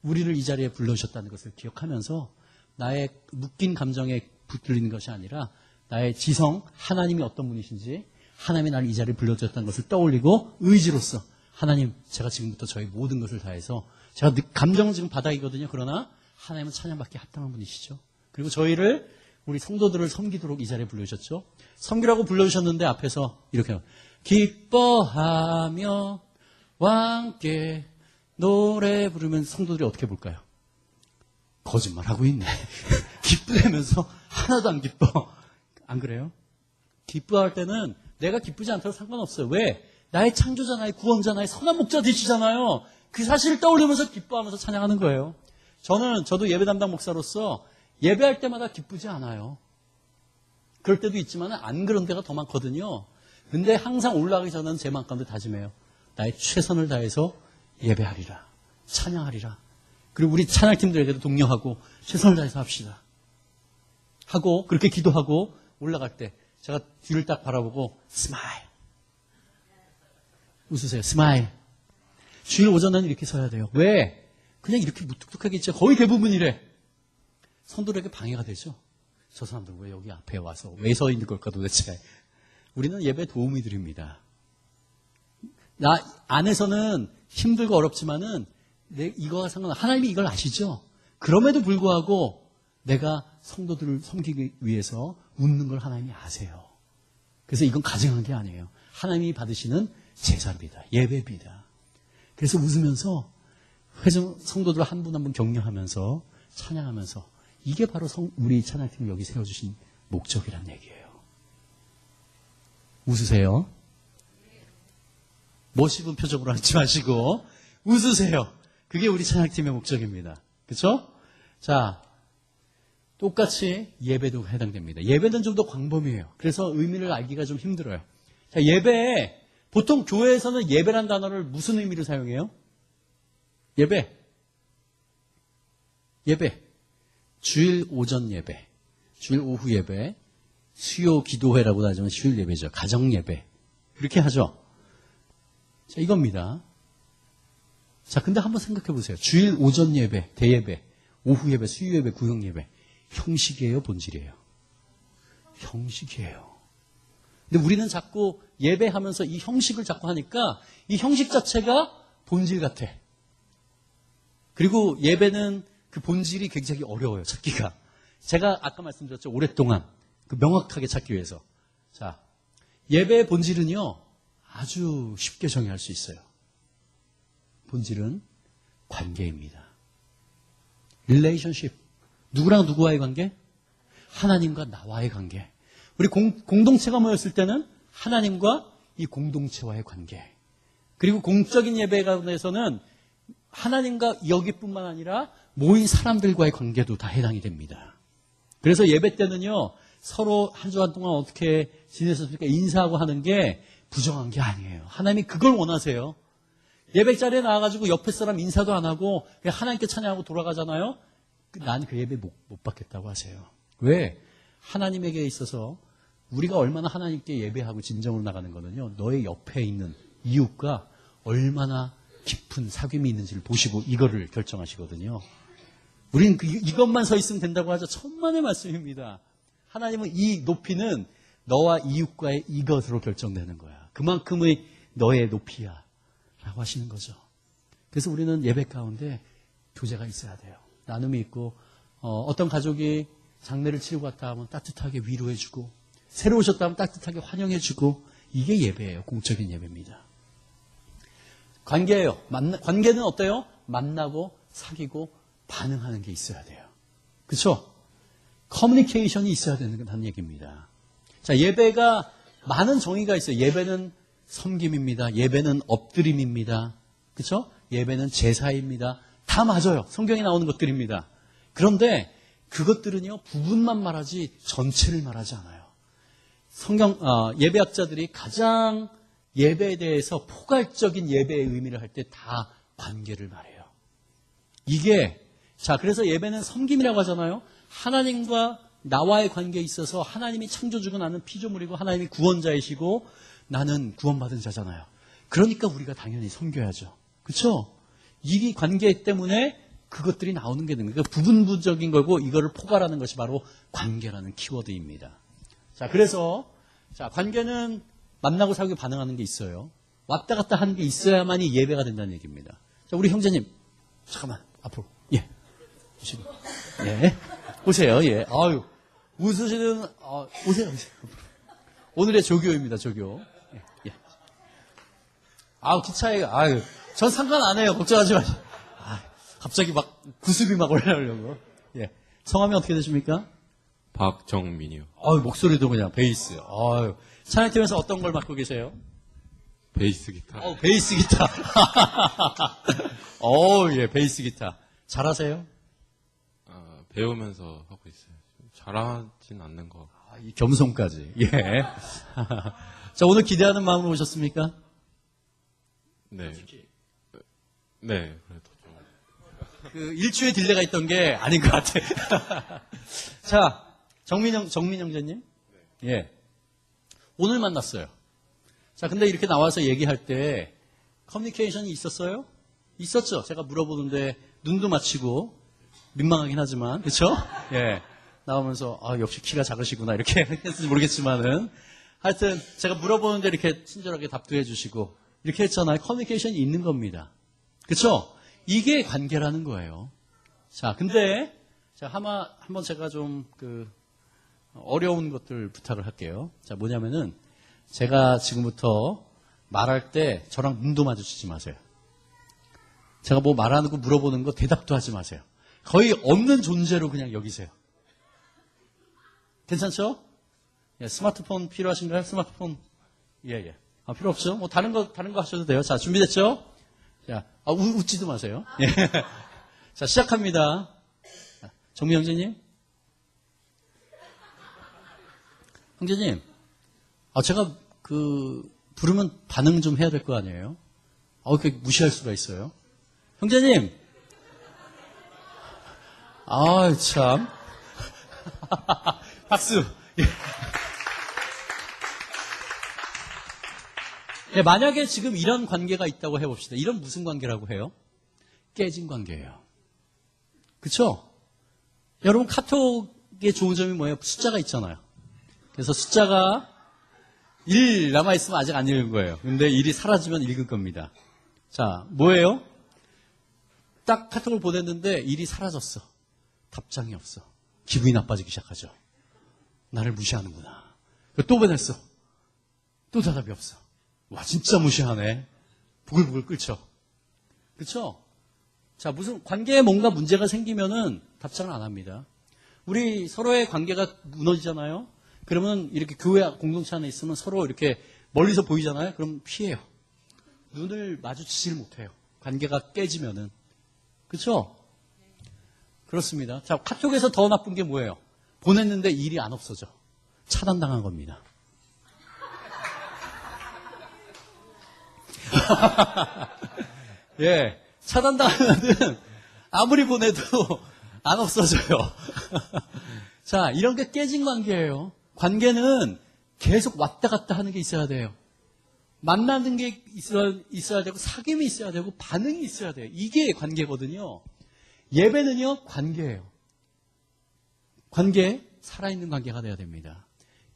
Speaker 1: 우리를 이 자리에 불러주셨다는 것을 기억하면서 나의 묶인 감정에 붙들리는 것이 아니라 나의 지성, 하나님이 어떤 분이신지, 하나님이 나를 이 자리에 불러주셨다는 것을 떠올리고 의지로서 하나님, 제가 지금부터 저희 모든 것을 다해서 제가 감정은 지금 바닥이거든요. 그러나 하나님은 찬양받기 합당한 분이시죠. 그리고 저희를 우리 성도들을 섬기도록 이 자리에 불러주셨죠. 섬기라고 불러주셨는데 앞에서 이렇게 기뻐하며 왕께 노래 부르면 성도들이 어떻게 볼까요? 거짓말하고 있네. 기쁘다면서 하나도 안 기뻐. 안 그래요? 기뻐할 때는 내가 기쁘지 않다고 상관없어요. 왜? 나의 창조자, 나의 구원자, 나의 선한 목자 되시잖아요. 그 사실을 떠올리면서 기뻐하면서 찬양하는 거예요. 저도 예배 담당 목사로서 예배할 때마다 기쁘지 않아요. 그럴 때도 있지만 안 그런 데가 더 많거든요. 근데 항상 올라가기 전에는 제 마음 가운데 다짐해요. 나의 최선을 다해서 예배하리라. 찬양하리라. 그리고 우리 찬양팀들에게도 독려하고 최선을 다해서 합시다. 하고 그렇게 기도하고 올라갈 때 제가 뒤를 딱 바라보고 스마일. 웃으세요. 스마일. 주일 오전에는 이렇게 서야 돼요. 왜? 그냥 이렇게 무뚝뚝하게 있죠. 거의 대부분 이래. 성도들에게 방해가 되죠. 저 사람들 왜 여기 앞에 와서 왜 서 있는 걸까 도대체. 우리는 예배에 도움이 드립니다. 나 안에서는 힘들고 어렵지만은 이거와 하나님이 이걸 아시죠? 그럼에도 불구하고 내가 성도들을 섬기기 위해서 웃는 걸 하나님이 아세요. 그래서 이건 가증한 게 아니에요. 하나님이 받으시는 제사입니다. 예배입니다. 그래서 웃으면서 회중 성도들 한 분 한 분 격려하면서 찬양하면서 이게 바로 우리 찬양팀이 여기 세워주신 목적이란 얘기예요. 웃으세요. 멋있은 표정으로 하지 마시고 웃으세요. 그게 우리 찬양팀의 목적입니다. 그렇죠? 자, 똑같이 예배도 해당됩니다. 예배는 좀 더 광범위해요. 그래서 의미를 알기가 좀 힘들어요. 자, 예배에 보통 교회에서는 예배란 단어를 무슨 의미로 사용해요? 예배. 주일 오전 예배, 주일 오후 예배, 수요 기도회라고 하지만 주일 예배죠. 가정 예배. 이렇게 하죠. 자, 이겁니다. 자, 근데 한번 생각해 보세요. 주일 오전 예배, 대예배, 오후 예배, 수요 예배, 구역 예배. 형식이에요, 본질이에요? 형식이에요. 근데 우리는 자꾸 예배하면서 이 형식을 자꾸 하니까 이 형식 자체가 본질 같아. 그리고 예배는 그 본질이 굉장히 어려워요, 찾기가. 제가 아까 말씀드렸죠, 오랫동안 그 명확하게 찾기 위해서. 자, 예배의 본질은요, 아주 쉽게 정의할 수 있어요. 본질은 관계입니다. relationship. 누구랑 누구와의 관계? 하나님과 나와의 관계. 우리 공동체가 모였을 때는 하나님과 이 공동체와의 관계. 그리고 공적인 예배 가운데서는 하나님과 여기뿐만 아니라 모인 사람들과의 관계도 다 해당이 됩니다. 그래서 예배 때는요, 서로 한 주간 동안 어떻게 지내셨습니까? 인사하고 하는 게 부정한 게 아니에요. 하나님이 그걸 원하세요. 예배 자리에 나와가지고 옆에 사람 인사도 안 하고 그냥 하나님께 찬양하고 돌아가잖아요. 난 그 예배 못 받겠다고 하세요. 왜? 하나님에게 있어서 우리가 얼마나 하나님께 예배하고 진정으로 나가는 거는요. 너의 옆에 있는 이웃과 얼마나 깊은 사귐이 있는지를 보시고 이거를 결정하시거든요. 우리는 이것만 서 있으면 된다고 하죠. 천만의 말씀입니다. 하나님은 이 높이는 너와 이웃과의 이것으로 결정되는 거야. 그만큼의 너의 높이야 라고 하시는 거죠. 그래서 우리는 예배 가운데 교제가 있어야 돼요. 나눔이 있고 어떤 가족이 장례를 치르고 왔다 하면 따뜻하게 위로해주고 새로 오셨다 하면 따뜻하게 환영해주고 이게 예배예요. 공적인 예배입니다. 관계예요. 관계는 어때요? 만나고 사귀고 반응하는 게 있어야 돼요. 그렇죠? 커뮤니케이션이 있어야 된다는 얘기입니다. 자, 예배가 많은 정의가 있어요. 예배는 섬김입니다. 예배는 엎드림입니다. 그렇죠? 예배는 제사입니다. 다 맞아요. 성경에 나오는 것들입니다. 그런데 그것들은요, 부분만 말하지 전체를 말하지 않아요. 예배학자들이 가장 예배에 대해서 포괄적인 예배의 의미를 할 때 다 관계를 말해요. 그래서 예배는 섬김이라고 하잖아요. 하나님과 나와의 관계에 있어서 하나님이 창조주고 나는 피조물이고 하나님이 구원자이시고 나는 구원받은 자잖아요. 그러니까 우리가 당연히 섬겨야죠. 그렇죠? 이 관계 때문에 그것들이 나오는 게 됩니다. 부분부적인 거고 이거를 포괄하는 것이 바로 관계라는 키워드입니다. 자, 그래서 관계는 만나고 사귀고 반응하는 게 있어요. 왔다 갔다 하는 게 있어야만이 예배가 된다는 얘기입니다. 자, 우리 형제님 잠깐만 앞으로 오시고 오세요. 아유 웃으시는 오세요. 오늘의 조교입니다. 조교. 기차에 전 상관 안 해요. 걱정하지 마세요. 갑자기 막 구습이 막 올라오려고. 성함이 어떻게 되십니까?
Speaker 2: 박정민이요.
Speaker 1: 목소리도 그냥 베이스. 찬양팀에서 어떤 걸 맡고 계세요?
Speaker 2: 베이스 기타.
Speaker 1: 베이스 기타. 베이스 기타. 잘하세요?
Speaker 2: 배우면서 하고 있어요. 잘하진 않는 것 같고.
Speaker 1: 이 겸손까지. 자, 오늘 기대하는 마음으로 오셨습니까?
Speaker 2: 네. 네, 그래도 좀.
Speaker 1: 일주일 딜레가 있던 게 아닌 것 같아. 자, 정민 형제님. 오늘 만났어요. 자, 근데 이렇게 나와서 얘기할 때 커뮤니케이션이 있었어요? 있었죠. 제가 물어보는데 눈도 맞추고 민망하긴 하지만, 그렇죠? 나오면서 역시 키가 작으시구나 이렇게 했는지 모르겠지만은 하여튼 제가 물어보는데 이렇게 친절하게 답도 해주시고 이렇게 했잖아요. 커뮤니케이션이 있는 겁니다. 그렇죠? 이게 관계라는 거예요. 자, 근데 한번 제가 좀 어려운 것들 부탁을 할게요. 자, 뭐냐면은 제가 지금부터 말할 때 저랑 눈도 마주치지 마세요. 제가 뭐 말하는 거 물어보는 거 대답도 하지 마세요. 거의 없는 존재로 그냥 여기세요. 괜찮죠? 스마트폰 필요하신가요? 스마트폰. 필요 없죠? 뭐 다른 거 하셔도 돼요. 자, 준비됐죠? 자, 웃지도 마세요. 자, 시작합니다. 정미 형제님. 형제님. 제가 부르면 반응 좀 해야 될 거 아니에요? 그렇게 무시할 수가 있어요. 형제님. 참. 박수. 만약에 지금 이런 관계가 있다고 해봅시다. 이런 무슨 관계라고 해요? 깨진 관계예요. 그쵸? 여러분 카톡의 좋은 점이 뭐예요? 숫자가 있잖아요. 그래서 숫자가 1 남아있으면 아직 안 읽은 거예요. 근데 1이 사라지면 읽을 겁니다. 자, 뭐예요? 딱 카톡을 보냈는데 1이 사라졌어. 답장이 없어. 기분이 나빠지기 시작하죠. 나를 무시하는구나. 또 보냈어. 또 대답이 없어. 와, 진짜 무시하네. 부글부글 끓죠. 그쵸? 자, 무슨 관계에 뭔가 문제가 생기면은 답장을 안 합니다. 우리 서로의 관계가 무너지잖아요? 그러면 이렇게 교회 공동체 안에 있으면 서로 이렇게 멀리서 보이잖아요? 그럼 피해요. 눈을 마주치질 못해요. 관계가 깨지면은. 그쵸? 그렇습니다. 자, 카톡에서 더 나쁜 게 뭐예요? 보냈는데 일이 안 없어져. 차단당한 겁니다. 예, 차단당하면은 아무리 보내도 안 없어져요. 자, 이런 게 깨진 관계예요. 관계는 계속 왔다 갔다 하는 게 있어야 돼요. 만나는 게 있어야 되고, 사귐이 있어야 되고, 반응이 있어야 돼요. 이게 관계거든요. 예배는요, 관계예요. 관계, 살아있는 관계가 돼야 됩니다.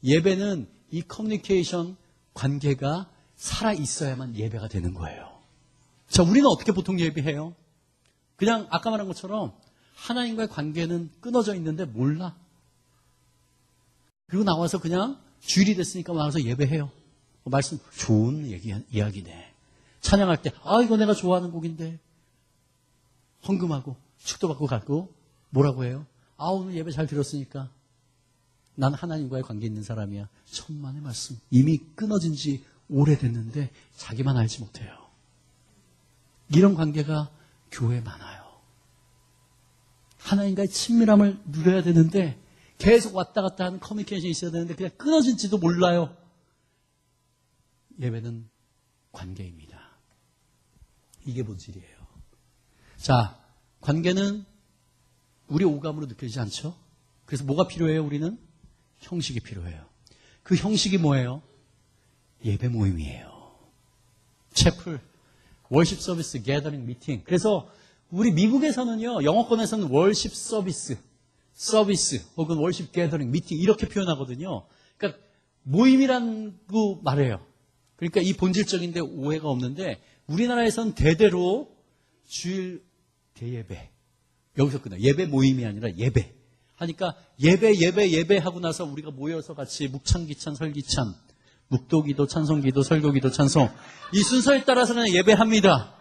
Speaker 1: 예배는 이 커뮤니케이션 관계가 살아있어야만 예배가 되는 거예요. 자, 우리는 어떻게 보통 예배해요? 그냥 아까 말한 것처럼 하나님과의 관계는 끊어져 있는데 몰라. 그리고 나와서 그냥 주일이 됐으니까 나와서 예배해요. 말씀 좋은 이야기네. 찬양할 때 이거 내가 좋아하는 곡인데 헌금하고 축도받고 가고 뭐라고 해요? 오늘 예배 잘 들었으니까 난 하나님과의 관계 있는 사람이야. 천만의 말씀. 이미 끊어진 지 오래됐는데 자기만 알지 못해요. 이런 관계가 교회에 많아요. 하나님과의 친밀함을 누려야 되는데 계속 왔다 갔다 하는 커뮤니케이션이 있어야 되는데 그냥 끊어진지도 몰라요. 예배는 관계입니다. 이게 본질이에요. 자, 관계는 우리 오감으로 느껴지지 않죠? 그래서 뭐가 필요해요, 우리는? 형식이 필요해요. 그 형식이 뭐예요? 예배 모임이에요. 채플, 월십 서비스, 게더링, 미팅. 그래서 우리 미국에서는요, 영어권에서는 월십 서비스, 혹은 월십 게더링, 미팅 이렇게 표현하거든요. 그러니까 모임이라고 말해요. 그러니까 이 본질적인데 오해가 없는데 우리나라에서는 대대로 주일 대예배 여기서 끝나. 예배 모임이 아니라 예배 하니까 예배 하고 나서 우리가 모여서 같이 묵찬기찬 설기찬 묵도기도 찬송기도 설교기도 찬송 이 순서에 따라서 그냥 예배합니다.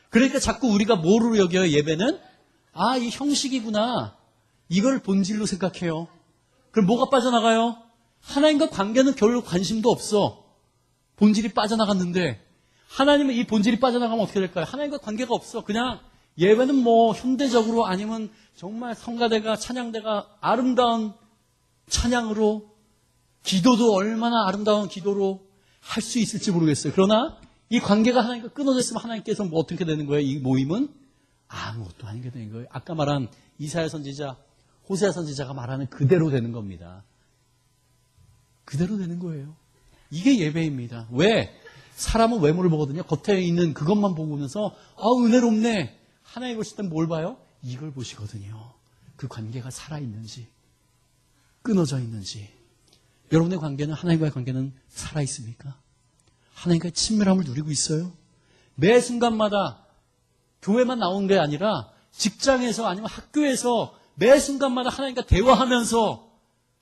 Speaker 1: 그러니까 자꾸 우리가 뭐로 여겨요? 예배는 이 형식이구나. 이걸 본질로 생각해요. 그럼 뭐가 빠져나가요? 하나님과 관계는 별로 관심도 없어. 본질이 빠져나갔는데 하나님은 이 본질이 빠져나가면 어떻게 될까요? 하나님과 관계가 없어. 그냥 예배는 뭐 현대적으로 아니면 정말 성가대가 찬양대가 아름다운 찬양으로 기도도 얼마나 아름다운 기도로 할 수 있을지 모르겠어요. 그러나 이 관계가 하나님과 끊어져 있으면 하나님께서 뭐 어떻게 되는 거예요? 이 모임은 아무것도 아닌 게 되는 거예요. 아까 말한 이사야 선지자, 호세아 선지자가 말하는 그대로 되는 겁니다. 그대로 되는 거예요. 이게 예배입니다. 왜? 사람은 외모를 보거든요. 겉에 있는 그것만 보면서 은혜롭네. 하나님 보실 땐 뭘 봐요? 이걸 보시거든요. 그 관계가 살아있는지 끊어져 있는지. 여러분의 관계는 하나님과의 관계는 살아있습니까? 하나님과의 친밀함을 누리고 있어요? 매 순간마다 교회만 나온 게 아니라 직장에서 아니면 학교에서 매 순간마다 하나님과 대화하면서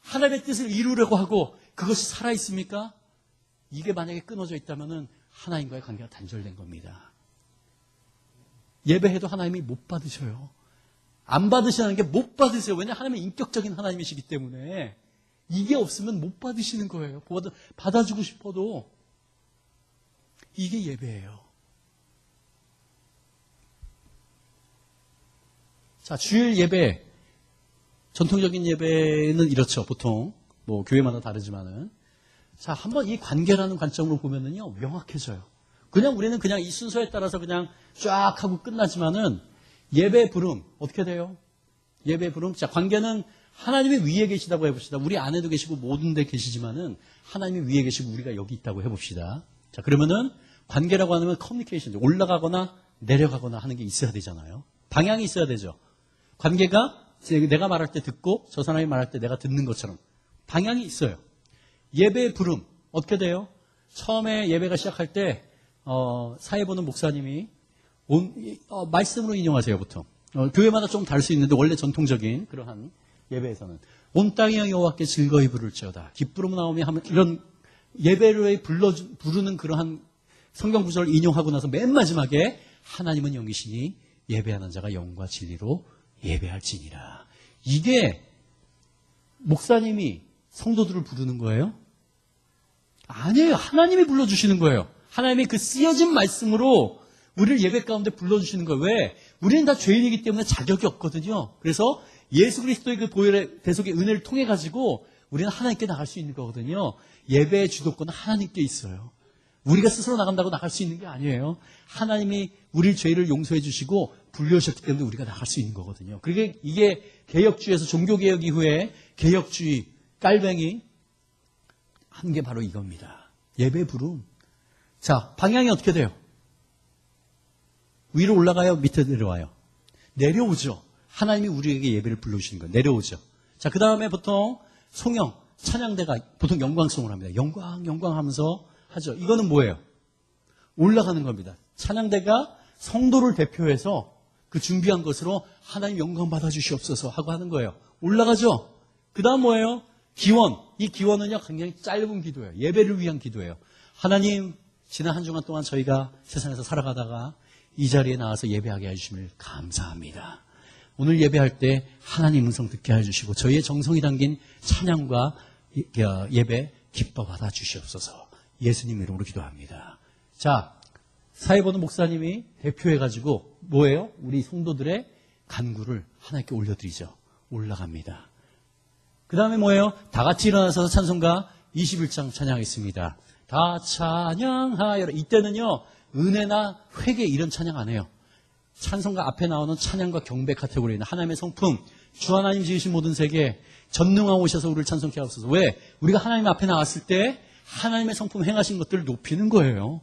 Speaker 1: 하나님의 뜻을 이루려고 하고 그것이 살아있습니까? 이게 만약에 끊어져 있다면 하나님과의 관계가 단절된 겁니다. 예배해도 하나님이 못 받으셔요. 안 받으시는 게 못 받으세요. 왜냐하면 하나님은 인격적인 하나님이시기 때문에 이게 없으면 못 받으시는 거예요. 받아주고 싶어도 이게 예배예요. 자, 주일 예배 전통적인 예배는 이렇죠. 보통 뭐 교회마다 다르지만은 자, 한번 이 관계라는 관점으로 보면은요, 명확해져요. 그냥 우리는 그냥 이 순서에 따라서 그냥 쫙 하고 끝나지만은 예배 부름, 어떻게 돼요? 예배 부름. 자, 관계는 하나님이 위에 계시다고 해봅시다. 우리 안에도 계시고 모든 데 계시지만은 하나님이 위에 계시고 우리가 여기 있다고 해봅시다. 자, 그러면은 관계라고 하면 커뮤니케이션, 올라가거나 내려가거나 하는 게 있어야 되잖아요. 방향이 있어야 되죠. 관계가 내가 말할 때 듣고 저 사람이 말할 때 내가 듣는 것처럼 방향이 있어요. 예배 부름 어떻게 돼요? 처음에 예배가 시작할 때 사회 보는 목사님이 말씀으로 인용하세요. 보통 교회마다 좀 다를 수 있는데 원래 전통적인 그러한 예배에서는 온 땅이 여호와께 즐거이 부를지어다. 기쁘름 나오며 하면 이런 예배를 부르는 그러한 성경 구절을 인용하고 나서 맨 마지막에 하나님은 영이시니 예배하는 자가 영과 진리로 예배할지니라. 이게 목사님이 성도들을 부르는 거예요? 아니에요. 하나님이 불러주시는 거예요. 하나님이 그 쓰여진 말씀으로 우리를 예배 가운데 불러주시는 거예요. 왜? 우리는 다 죄인이기 때문에 자격이 없거든요. 그래서 예수 그리스도의 그 보혈의 대속의 은혜를 통해 가지고 우리는 하나님께 나갈 수 있는 거거든요. 예배의 주도권은 하나님께 있어요. 우리가 스스로 나간다고 나갈 수 있는 게 아니에요. 하나님이 우리 죄를 용서해 주시고 불려오셨기 때문에 우리가 나갈 수 있는 거거든요. 그게 이게 개혁주의에서 종교개혁 이후에 개혁주의 깔뱅이 한 게 바로 이겁니다. 예배 부름. 자, 방향이 어떻게 돼요? 위로 올라가요? 밑에 내려와요? 내려오죠. 하나님이 우리에게 예배를 불러주시는 거예요. 내려오죠. 자, 그 다음에 보통 송영, 찬양대가 보통 영광송을 합니다. 영광 하면서 하죠. 이거는 뭐예요? 올라가는 겁니다. 찬양대가 성도를 대표해서 그 준비한 것으로 하나님 영광 받아주시옵소서 하고 하는 거예요. 올라가죠. 그 다음 뭐예요? 기원. 이 기원은요, 굉장히 짧은 기도예요. 예배를 위한 기도예요. 하나님, 지난 한 주간 동안 저희가 세상에서 살아가다가 이 자리에 나와서 예배하게 해주심을 감사합니다. 오늘 예배할 때 하나님 음성 듣게 해주시고 저희의 정성이 담긴 찬양과 예배 기뻐 받아 주시옵소서. 예수님 이름으로 기도합니다. 자, 사회보는 목사님이 대표해가지고 뭐예요? 우리 성도들의 간구를 하나님께 올려드리죠. 올라갑니다. 그 다음에 뭐예요? 다 같이 일어나서 찬송가 21장 찬양하겠습니다. 다 찬양하여라. 이때는요, 은혜나 회개 이런 찬양 안 해요. 찬송가 앞에 나오는 찬양과 경배 카테고리는 하나님의 성품, 주 하나님 지으신 모든 세계, 전능하고 오셔서 우리를 찬송케 하옵소서. 왜? 우리가 하나님 앞에 나왔을 때 하나님의 성품 행하신 것들을 높이는 거예요.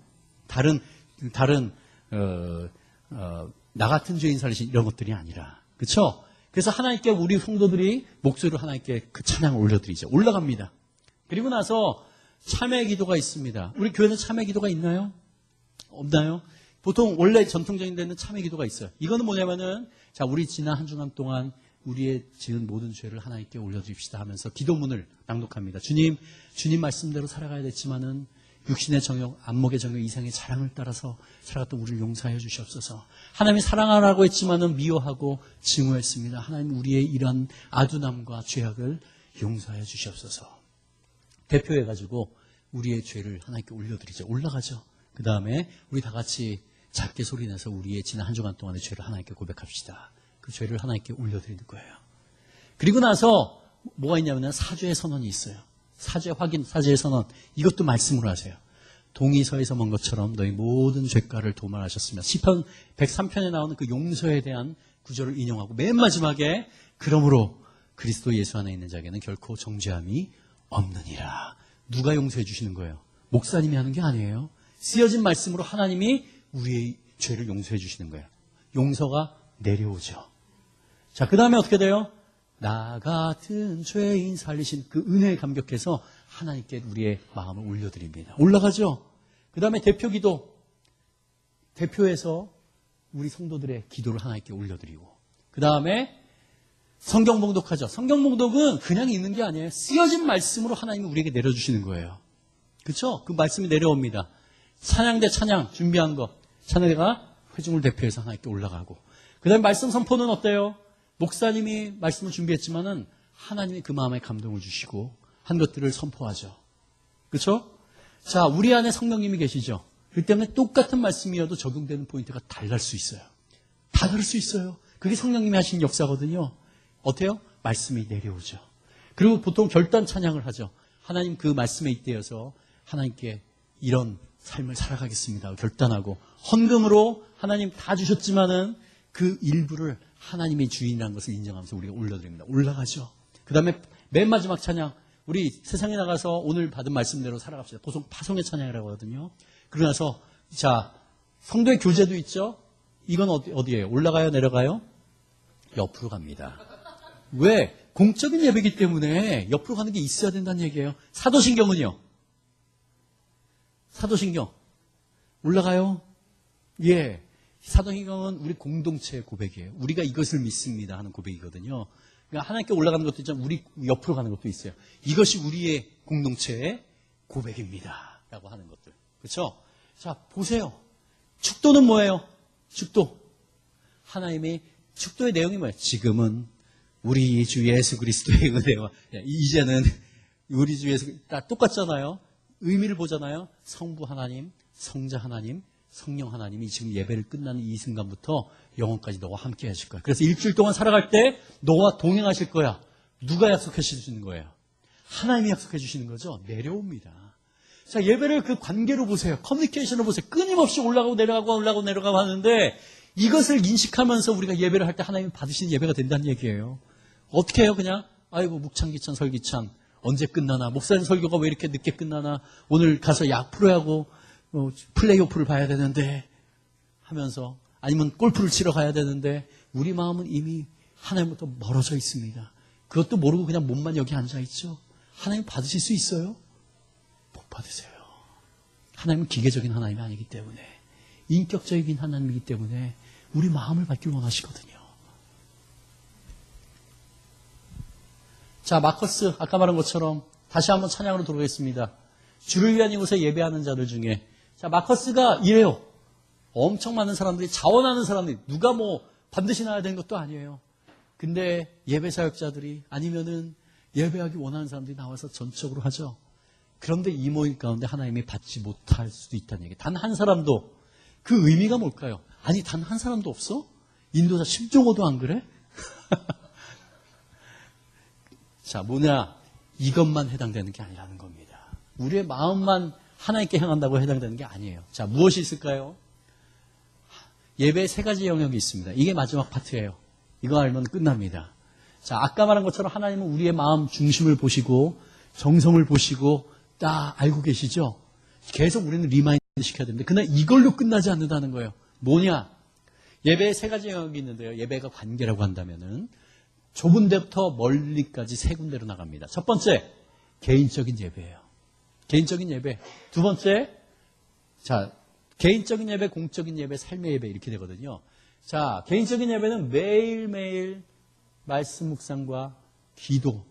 Speaker 1: 나 같은 죄인 살리신 이런 것들이 아니라. 그렇죠? 그래서 하나님께 우리 성도들이 목소리로 하나님께 그 찬양을 올려드리죠. 올라갑니다. 그리고 나서 참회 기도가 있습니다. 우리 교회는 참회 기도가 있나요? 없나요? 보통 원래 전통적인 데는 참회 기도가 있어요. 이거는 뭐냐면은 자, 우리 지난 한 주간 동안 우리의 지은 모든 죄를 하나님께 올려드립시다 하면서 기도문을 낭독합니다. 주님 말씀대로 살아가야 됐지만은 육신의 정욕, 안목의 정욕 이상의 자랑을 따라서 살아갔던 우리를 용서해 주시옵소서. 하나님이 사랑하라고 했지만은 미워하고 증오했습니다. 하나님 우리의 이런 아둔함과 죄악을 용서해 주시옵소서. 대표해가지고 우리의 죄를 하나님께 올려드리죠. 올라가죠. 그 다음에 우리 다 같이 작게 소리내서 우리의 지난 한 주간 동안의 죄를 하나님께 고백합시다. 그 죄를 하나님께 올려드리는 거예요. 그리고 나서 뭐가 있냐면 사죄의 선언이 있어요. 사죄 확인, 사죄의 선언. 이것도 말씀으로 하세요. 동이서에서 먼 것처럼 너희 모든 죄가를 도말하셨으며 시편 103편에 나오는 그 용서에 대한 구절을 인용하고 맨 마지막에 그러므로 그리스도 예수 안에 있는 자에게는 결코 정죄함이 없느니라. 누가 용서해 주시는 거예요? 목사님이 하는 게 아니에요. 쓰여진 말씀으로 하나님이 우리의 죄를 용서해 주시는 거예요. 용서가 내려오죠. 자, 그 다음에 어떻게 돼요? 나 같은 죄인 살리신 그 은혜에 감격해서 하나님께 우리의 마음을 올려드립니다. 올라가죠? 그 다음에 대표기도, 대표해서 우리 성도들의 기도를 하나님께 올려드리고, 그 다음에 성경봉독하죠. 성경봉독은 그냥 읽는 게 아니에요. 쓰여진 말씀으로 하나님이 우리에게 내려주시는 거예요. 그렇죠? 그 말씀이 내려옵니다. 찬양대 찬양 준비한 거, 찬양대가 회중을 대표해서 하나님께 올라가고, 그 다음에 말씀 선포는 어때요? 목사님이 말씀을 준비했지만은 하나님이 그 마음에 감동을 주시고 한 것들을 선포하죠. 그렇죠? 자, 우리 안에 성령님이 계시죠. 그렇기 때문에 똑같은 말씀이어도 적용되는 포인트가 달랄 수 있어요. 다 다를 수 있어요. 그게 성령님이 하신 역사거든요. 어때요? 말씀이 내려오죠. 그리고 보통 결단 찬양을 하죠. 하나님 그 말씀에 잇대어서 하나님께 이런 삶을 살아가겠습니다. 결단하고 헌금으로 하나님 다 주셨지만은 그 일부를 하나님의 주인이라는 것을 인정하면서 우리가 올려드립니다. 올라가죠. 그 다음에 맨 마지막 찬양. 우리 세상에 나가서 오늘 받은 말씀대로 살아갑시다. 보통 파송의 찬양이라고 하거든요. 그러고 나서 자, 성도의 교제도 있죠. 이건 어디예요? 올라가요? 내려가요? 옆으로 갑니다. 왜? 공적인 예배이기 때문에 옆으로 가는 게 있어야 된다는 얘기예요. 사도신경은요? 사도신경 올라가요? 예. 사도신경은 우리 공동체의 고백이에요. 우리가 이것을 믿습니다 하는 고백이거든요. 그러니까 하나님께 올라가는 것도 있지만 우리 옆으로 가는 것도 있어요. 이것이 우리의 공동체의 고백입니다 라고 하는 것들. 그렇죠? 자, 보세요. 축도는 뭐예요? 축도. 하나님의 축도의 내용이 뭐예요? 지금은 우리 주 예수 그리스도의 은혜와, 이제는 우리 주 예수, 다 똑같잖아요. 의미를 보잖아요. 성부 하나님, 성자 하나님, 성령 하나님이 지금 예배를 끝나는 이 순간부터 영원까지 너와 함께 하실 거야. 그래서 일주일 동안 살아갈 때 너와 동행하실 거야. 누가 약속해 주시는 거예요? 하나님이 약속해 주시는 거죠. 내려옵니다. 자, 예배를 그 관계로 보세요. 커뮤니케이션을 보세요. 끊임없이 올라가고 내려가고 하는데 이것을 인식하면서 우리가 예배를 할 때 하나님이 받으시는 예배가 된다는 얘기예요. 어떻게 해요? 그냥 아이고 묵창기창 설기창 언제 끝나나, 목사님 설교가 왜 이렇게 늦게 끝나나, 오늘 가서 프로야구 플레이오프를 봐야 되는데 하면서, 아니면 골프를 치러 가야 되는데 우리 마음은 이미 하나님부터 멀어져 있습니다. 그것도 모르고 그냥 몸만 여기 앉아 있죠. 하나님 받으실 수 있어요? 못 받으세요. 하나님은 기계적인 하나님이 아니기 때문에, 인격적인 하나님이기 때문에 우리 마음을 받길 원하시거든요. 자, 마커스, 아까 말한 것처럼 다시 한번 찬양으로 들어오겠습니다. 주를 위한 이곳에 예배하는 자들 중에, 자, 마커스가 이래요. 엄청 많은 사람들이, 자원하는 사람들이, 누가 반드시 나야 되는 것도 아니에요. 근데 예배 사역자들이, 아니면은 예배하기 원하는 사람들이 나와서 전적으로 하죠. 그런데 이 모임 가운데 하나님이 받지 못할 수도 있다는 얘기. 단 한 사람도. 그 의미가 뭘까요? 아니, 단 한 사람도 없어? 인도자 심종호도 안 그래? 자, 이것만 해당되는 게 아니라는 겁니다. 우리의 마음만 하나님께 향한다고 해당되는 게 아니에요. 자, 무엇이 있을까요? 예배에 3가지 영역이 있습니다. 이게 마지막 파트예요. 이거 알면 끝납니다. 자, 아까 말한 것처럼 하나님은 우리의 마음 중심을 보시고 정성을 보시고 다 알고 계시죠? 계속 우리는 리마인드 시켜야 됩니다. 그러나 이걸로 끝나지 않는다는 거예요. 뭐냐? 예배에 3가지 영역이 있는데요. 예배가 관계라고 한다면은 좁은 데부터 멀리까지 3군데로 나갑니다. 첫 번째, 개인적인 예배예요. 개인적인 예배. 두 번째, 자, 개인적인 예배, 공적인 예배, 삶의 예배 이렇게 되거든요. 자, 개인적인 예배는 매일매일 말씀 묵상과 기도.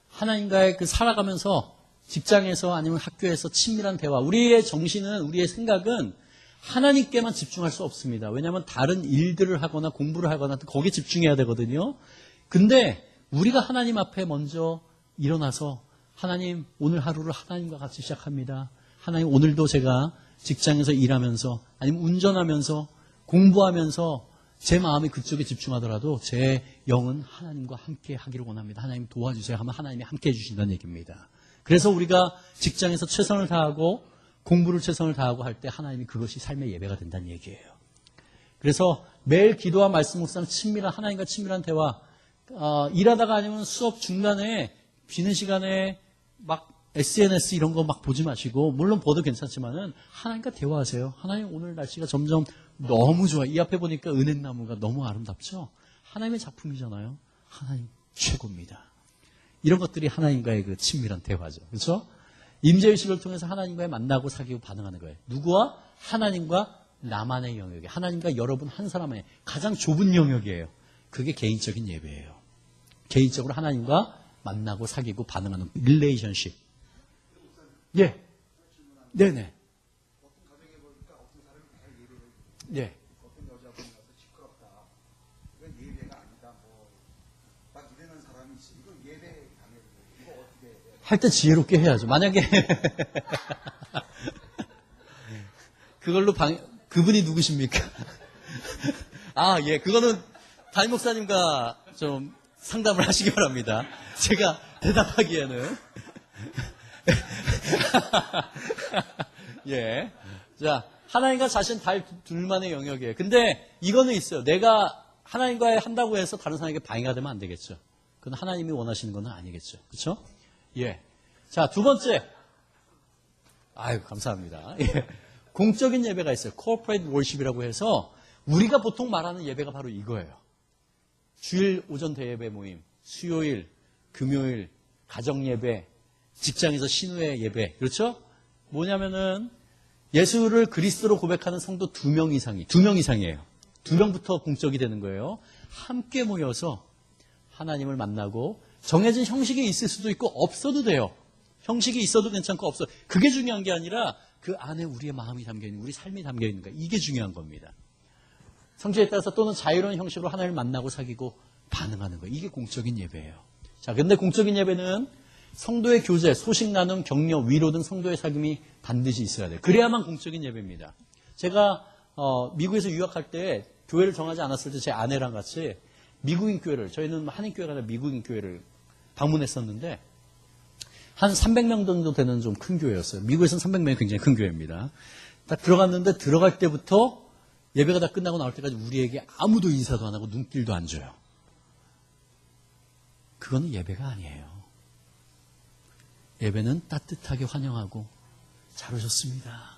Speaker 1: 하나님과의 살아가면서 직장에서 아니면 학교에서 친밀한 대화. 우리의 정신은, 우리의 생각은 하나님께만 집중할 수 없습니다. 왜냐하면 다른 일들을 하거나 공부를 하거나 거기에 집중해야 되거든요. 근데 우리가 하나님 앞에 먼저 일어나서, 하나님, 오늘 하루를 하나님과 같이 시작합니다. 하나님, 오늘도 제가 직장에서 일하면서 아니면 운전하면서 공부하면서 제 마음이 그쪽에 집중하더라도 제 영은 하나님과 함께 하기를 원합니다. 하나님 도와주세요 하면 하나님이 함께 해주신다는 얘기입니다. 그래서 우리가 직장에서 최선을 다하고 공부를 최선을 다하고 할 때 하나님이 그것이 삶의 예배가 된다는 얘기예요. 그래서 매일 기도와 말씀 묵상, 하나님과 친밀한 대화, 일하다가 아니면 수업 중간에 비는 시간에 막 SNS 이런 거 막 보지 마시고, 물론 보도 괜찮지만은 하나님과 대화하세요. 하나님, 오늘 날씨가 점점 너무 좋아. 이 앞에 보니까 은행나무가 너무 아름답죠? 하나님의 작품이잖아요. 하나님 최고입니다. 이런 것들이 하나님과의 친밀한 대화죠. 그렇죠? 임재의식을 통해서 하나님과의 만나고 사귀고 반응하는 거예요. 누구와? 하나님과 나만의 영역에, 하나님과 여러분 한 사람의 가장 좁은 영역이에요. 그게 개인적인 예배예요. 개인적으로 하나님과 만나고 사귀고 반응하는 릴레이션십. 예. 네네. 네.
Speaker 3: 어떤 여자분이 와서 시끄럽다. 이건 예배가 아니다. 막 이러는 사람이 있어. 이거 예배 당연히. 이거 어떻게 해야 돼?
Speaker 1: 할 때 지혜롭게 해야죠. 만약에 그걸로 그분이 누구십니까? 아, 예. 그거는 담임 목사님과 좀 상담을 하시기 바랍니다. 제가 대답하기에는. 예. 자, 하나님과 자신 둘만의 영역이에요. 근데 이거는 있어요. 내가 하나님과 한다고 해서 다른 사람에게 방해가 되면 안 되겠죠. 그건 하나님이 원하시는 건 아니겠죠. 그렇죠? 예. 자, 두 번째. 아유, 감사합니다. 예. 공적인 예배가 있어요. corporate worship이라고 해서 우리가 보통 말하는 예배가 바로 이거예요. 주일 오전 대예배 모임, 수요일, 금요일, 가정 예배, 직장에서 신우의 예배. 그렇죠? 뭐냐면은 예수를 그리스도로 고백하는 성도 2명 이상이에요. 2명부터 공적이 되는 거예요. 함께 모여서 하나님을 만나고, 정해진 형식이 있을 수도 있고 없어도 돼요. 형식이 있어도 괜찮고 없어도. 그게 중요한 게 아니라 그 안에 우리의 마음이 담겨있는, 우리 삶이 담겨있는 거, 이게 중요한 겁니다. 성질에 따라서 또는 자유로운 형식으로 하나님을 만나고 사귀고 반응하는 거, 이게 공적인 예배예요. 자, 근데 공적인 예배는 성도의 교제, 소식 나눔, 격려, 위로 등 성도의 사귐이 반드시 있어야 돼요. 그래야만 공적인 예배입니다. 제가 미국에서 유학할 때 교회를 정하지 않았을 때 제 아내랑 같이 미국인 교회를, 저희는 한인교회가 아니라 미국인 교회를 방문했었는데 한 300명 정도 되는 좀 큰 교회였어요. 미국에서는 300명이 굉장히 큰 교회입니다. 딱 들어갔는데 들어갈 때부터 예배가 다 끝나고 나올 때까지 우리에게 아무도 인사도 안 하고 눈길도 안 줘요. 그거는 예배가 아니에요. 예배는 따뜻하게 환영하고 잘 오셨습니다.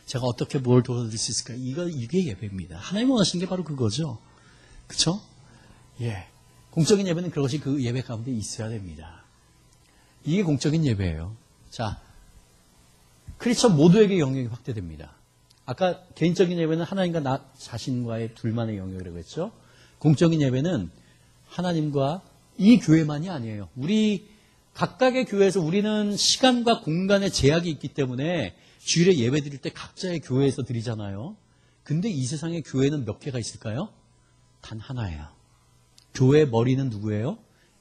Speaker 1: 제가 어떻게 뭘 도와드릴 수 있을까? 이게 예배입니다. 하나님 원하시는 게 바로 그거죠. 그쵸? 예. 공적인 예배는 그것이 그 예배 가운데 있어야 됩니다. 이게 공적인 예배예요. 자, 크리스천 모두에게 영역이 확대됩니다. 아까 개인적인 예배는 하나님과 나 자신과의 둘만의 영역이라고 했죠. 공적인 예배는 하나님과 이 교회만이 아니에요. 우리 각각의 교회에서 우리는 시간과 공간의 제약이 있기 때문에 주일에 예배 드릴 때 각자의 교회에서 드리잖아요. 근데 이 세상에 교회는 몇 개가 있을까요? 단 하나예요. 교회의 머리는 누구예요?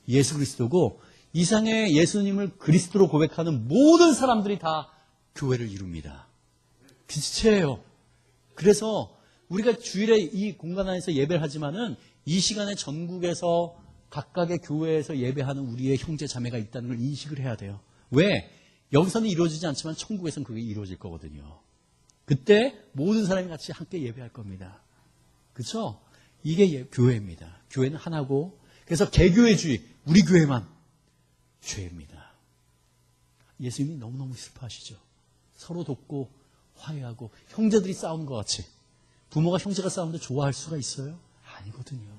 Speaker 1: 예수 그리스도고 이 세상에 예수님을 그리스도로 고백하는 모든 사람들이 다 교회를 이룹니다. 빛이에요. 그래서 우리가 주일에 이 공간 안에서 예배를 하지만은 이 시간에 전국에서 각각의 교회에서 예배하는 우리의 형제 자매가 있다는 걸 인식을 해야 돼요. 왜? 여기서는 이루어지지 않지만 천국에서는 그게 이루어질 거거든요. 그때 모든 사람이 같이 함께 예배할 겁니다. 그렇죠? 이게 교회입니다. 교회는 하나고 그래서 개교회주의, 우리 교회만 죄입니다. 예수님이 너무너무 슬퍼하시죠. 서로 돕고 화해하고 형제들이 싸우는 것 같이 부모가 형제가 싸우는데 좋아할 수가 있어요? 아니거든요.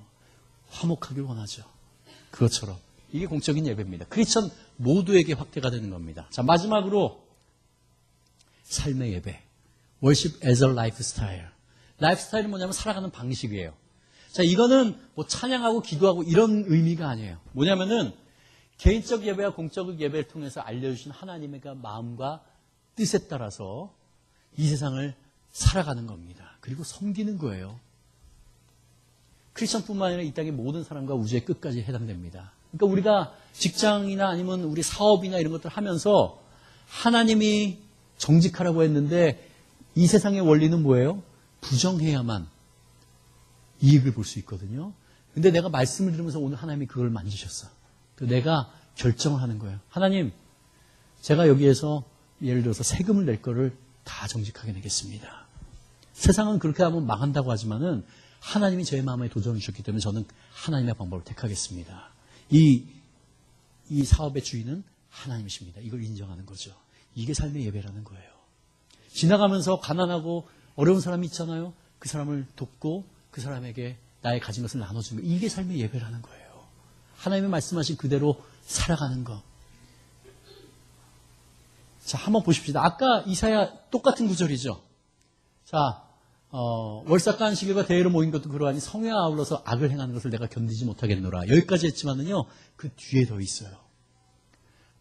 Speaker 1: 화목하길 원하죠. 그것처럼 이게 공적인 예배입니다. 크리스천 모두에게 확대가 되는 겁니다. 자, 마지막으로 삶의 예배. Worship as a lifestyle. 라이프스타일은 뭐냐면 살아가는 방식이에요. 자, 이거는 뭐 찬양하고 기도하고 이런 의미가 아니에요. 뭐냐면은 개인적 예배와 공적 예배를 통해서 알려주신 하나님의 마음과 뜻에 따라서 이 세상을 살아가는 겁니다. 그리고 섬기는 거예요. 크리스천뿐만 아니라 이 땅의 모든 사람과 우주의 끝까지 해당됩니다. 그러니까 우리가 직장이나 아니면 우리 사업이나 이런 것들을 하면서 하나님이 정직하라고 했는데 이 세상의 원리는 뭐예요? 부정해야만 이익을 볼 수 있거든요. 근데 내가 말씀을 들으면서 오늘 하나님이 그걸 만지셨어. 내가 결정을 하는 거예요. 하나님, 제가 여기에서 예를 들어서 세금을 낼 거를 다 정직하게 내겠습니다. 세상은 그렇게 하면 망한다고 하지만은 하나님이 제 마음에 도전을 주셨기 때문에 저는 하나님의 방법을 택하겠습니다. 이 사업의 주인은 하나님이십니다. 이걸 인정하는 거죠. 이게 삶의 예배라는 거예요. 지나가면서 가난하고 어려운 사람이 있잖아요. 그 사람을 돕고 그 사람에게 나의 가진 것을 나눠주는 거. 이게 삶의 예배라는 거예요. 하나님이 말씀하신 그대로 살아가는 것. 자, 한번 보십시다. 아까 이사야 똑같은 구절이죠. 자, 월삭과 안식일과 대회로 모인 것도 그러하니 성회와 아울러서 악을 행하는 것을 내가 견디지 못하겠노라. 여기까지 했지만은요, 그 뒤에 더 있어요.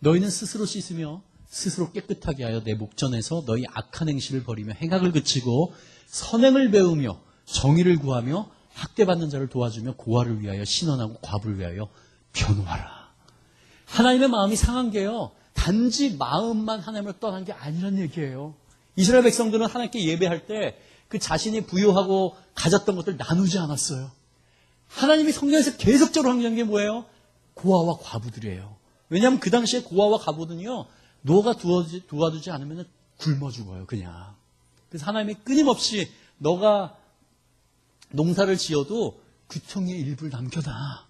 Speaker 1: 너희는 스스로 씻으며 스스로 깨끗하게 하여 내 목전에서 너희 악한 행실을 버리며 행악을 그치고 선행을 배우며 정의를 구하며 학대받는 자를 도와주며 고아를 위하여 신원하고 과부를 위하여 변호하라. 하나님의 마음이 상한 게요, 단지 마음만 하나님을 떠난 게 아니란 얘기예요. 이스라엘 백성들은 하나님께 예배할 때 그 자신이 부유하고 가졌던 것들 나누지 않았어요. 하나님이 성경에서 계속적으로 하는 게 뭐예요? 고아와 과부들이에요. 왜냐하면 그 당시에 고아와 과부는요, 노가 도와주지 않으면 굶어 죽어요, 그냥. 그래서 하나님이 끊임없이 너가 농사를 지어도 구통의 일부를 남겨놔.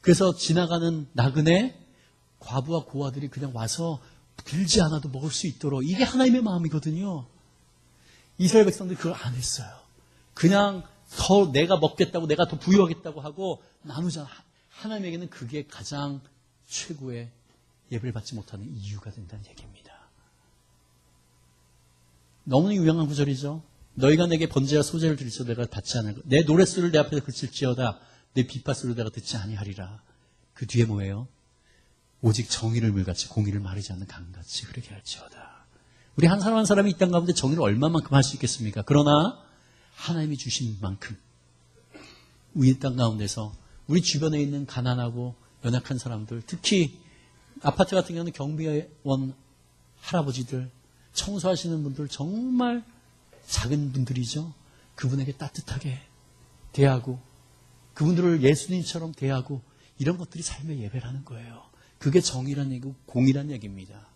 Speaker 1: 그래서 지나가는 나그네 과부와 고아들이 그냥 와서 빌지 않아도 먹을 수 있도록, 이게 하나님의 마음이거든요. 이스라엘 백성들이 그걸 안 했어요. 그냥 더 내가 먹겠다고, 내가 더 부유하겠다고 하고 나누잖아. 하나님에게는 그게 가장 최고의 예배를 받지 못하는 이유가 된다는 얘기입니다. 너무나 유명한 구절이죠. 너희가 내게 번제와 소제를 드릴지어도 내가 받지 않을 것. 내 노랫소리를 내 앞에서 그칠지어다 내 빗바소리를 내가 듣지 아니하리라. 그 뒤에 뭐예요? 오직 정의를 물같이 공의를 마르지 않는 강같이 흐르게 할지어다. 우리 한 사람 한 사람이 이 땅 가운데 정의를 얼마만큼 할 수 있겠습니까? 그러나 하나님이 주신 만큼 우리 땅 가운데서 우리 주변에 있는 가난하고 연약한 사람들, 특히 아파트 같은 경우는 경비원 할아버지들, 청소하시는 분들, 정말 작은 분들이죠. 그분에게 따뜻하게 대하고 그분들을 예수님처럼 대하고, 이런 것들이 삶의 예배라는 거예요. 그게 정의란 얘기고 공의란 얘기입니다.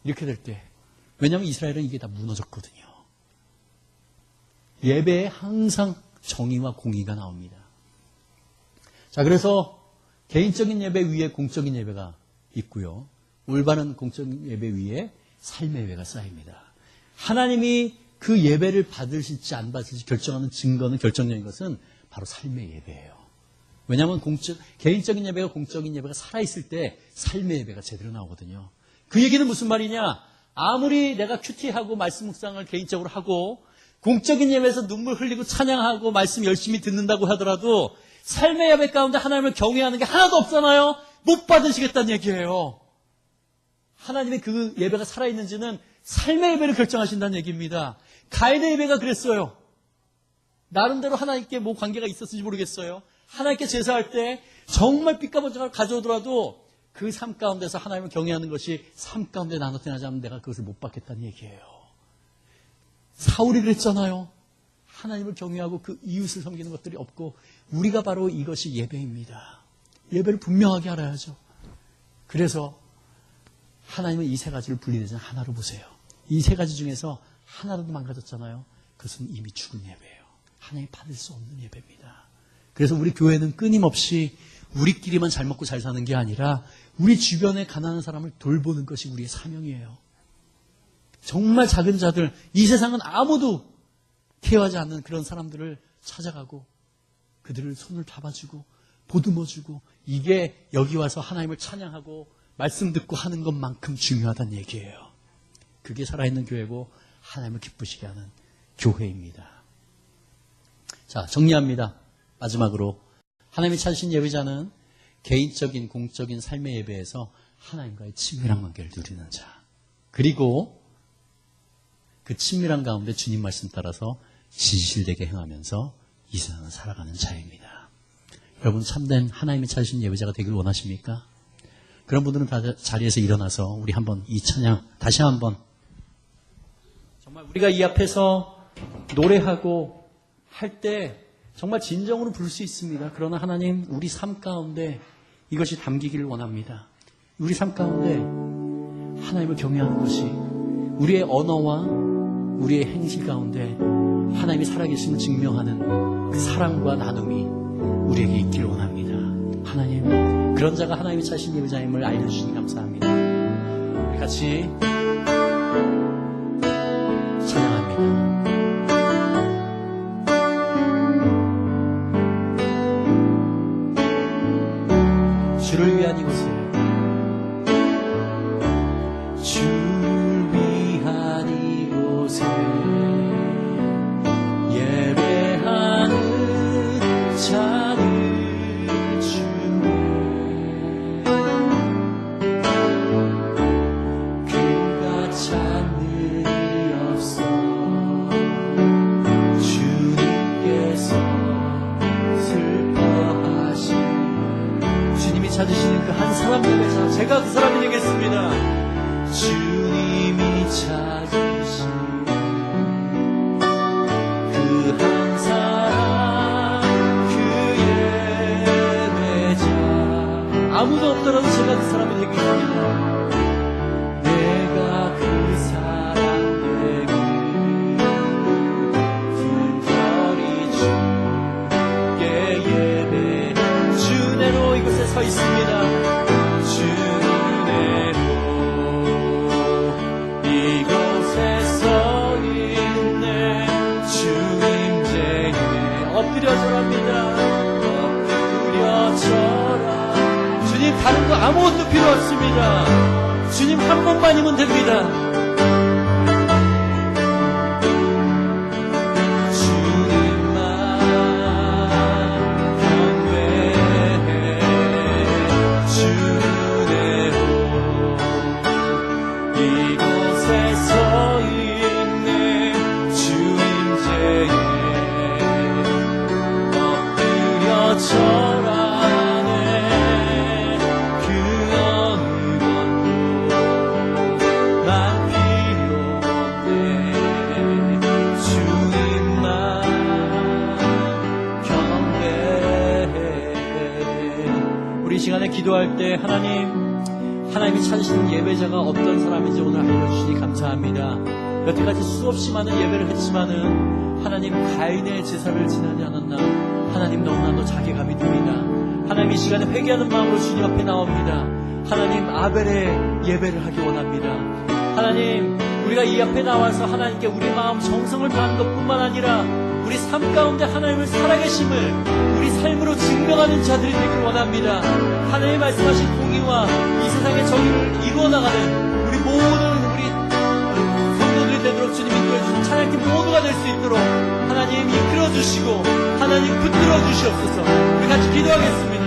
Speaker 1: 이렇게 될 때, 왜냐하면 이스라엘은 이게 다 무너졌거든요. 예배에 항상 정의와 공의가 나옵니다. 자, 그래서 개인적인 예배 위에 공적인 예배가 있고요. 올바른 공적인 예배 위에 삶의 예배가 쌓입니다. 하나님이 그 예배를 받으실지 안 받으실지 결정하는 증거는 결정적인 것은 바로 삶의 예배예요. 왜냐하면 개인적인 예배가 공적인 예배가 살아있을 때 삶의 예배가 제대로 나오거든요. 그 얘기는 무슨 말이냐? 아무리 내가 큐티하고 말씀 묵상을 개인적으로 하고 공적인 예배에서 눈물 흘리고 찬양하고 말씀 열심히 듣는다고 하더라도 삶의 예배 가운데 하나님을 경외하는 게 하나도 없잖아요. 못 받으시겠다는 얘기예요. 하나님의 그 예배가 살아있는지는 삶의 예배를 결정하신다는 얘기입니다. 가인의 예배가 그랬어요. 나름대로 하나님께 뭐 관계가 있었는지 모르겠어요. 하나님께 제사할 때 정말 삐까번쩍을 가져오더라도 그 삶 가운데서 하나님을 경외하는 것이 삶 가운데 나타나지 않으면 내가 그것을 못 받겠다는 얘기예요. 사울이 그랬잖아요. 하나님을 경외하고 그 이웃을 섬기는 것들이 없고 우리가 바로 이것이 예배입니다. 예배를 분명하게 알아야죠. 그래서 하나님은 이 세 가지를 분리되지 않아 하나로 보세요. 이 세 가지 중에서 하나라도 망가졌잖아요. 그것은 이미 죽은 예배예요. 하나님이 받을 수 없는 예배입니다. 그래서 우리 교회는 끊임없이 우리끼리만 잘 먹고 잘 사는 게 아니라 우리 주변에 가난한 사람을 돌보는 것이 우리의 사명이에요. 정말 작은 자들, 이 세상은 아무도 케어하지 않는 그런 사람들을 찾아가고 그들을 손을 잡아주고 보듬어주고 이게 여기 와서 하나님을 찬양하고 말씀 듣고 하는 것만큼 중요하다는 얘기예요. 그게 살아있는 교회고 하나님을 기쁘시게 하는 교회입니다. 자, 정리합니다. 마지막으로 하나님이 찾으신 예배자는 개인적인 공적인 삶의 예배에서 하나님과의 친밀한 관계를 누리는 자, 그리고 그 친밀한 가운데 주님 말씀 따라서 진실되게 행하면서 이 세상을 살아가는 자입니다. 여러분 참된 하나님이 찾으신 예배자가 되길 원하십니까? 그런 분들은 다 자리에서 일어나서 우리 한번 이 찬양 다시 한번 정말 우리가 이 앞에서 노래하고 할 때 정말 진정으로 부를 수 있습니다. 그러나 하나님 우리 삶 가운데 이것이 담기기를 원합니다. 우리 삶 가운데 하나님을 경외하는 것이 우리의 언어와 우리의 행실 가운데 하나님이 살아계심을 증명하는 그 사랑과 나눔이 우리에게 있기를 원합니다. 하나님, 그런 자가 하나님이 찾으신 예배자임을 알려주시니 감사합니다. 우리 같이 찬양합니다. 주를 위한 이곳에 주를 위한 이곳에 예배하는 자를 주에 그가 찾는 이 없어 주님께서 슬퍼하시 주님이 찾으시는 그 한 사람 예배자 제가 그 사람이 되겠습니다. 주님이 찾으신 그 한 사람 그 예배자 아무도 없더라도 제가 그 사람이 되겠습니다. 내가 그 사람 되길 불결히 주께 예배 주내로 이곳에 서 있습니다. 주내로 이곳에 서 있네 주님제에 엎드려져랍니다. 엎드려져라. 주님 다른 거 아무것도 필요 없습니다. 주님 한 번만이면 됩니다. 절하네 그 어느 것도 난 때 하나님이 찾으시는 예배자가 어떤 사람인지 오늘 알려주시니 감사합니다. 여태까지 수없이 많은 예배를 했지만은 하나님 가인의 제사를 지나지 않았나. 하나님 너무나도 자괴감이 듭니다. 하나님 이 시간에 회개하는 마음으로 주님 앞에 나옵니다. 하나님 아벨의 예배를 하기 원합니다. 하나님 우리가 이 앞에 나와서 하나님께 우리 마음 정성을 다하는 것뿐만 아니라 우리 삶 가운데 하나님을 살아계심을 우리 삶으로 증명하는 자들이 되기를 원합니다. 하나님 말씀하신 공의와 이 세상의 정의를 이루어나가는 우리 모든 우리 성도들이 되도록 주님 인도해주신 찬양팀 모두가 될 수 있도록 하나님 이끌어주시고 하나님 붙들어 주시옵소서. 우리 같이 기도하겠습니다.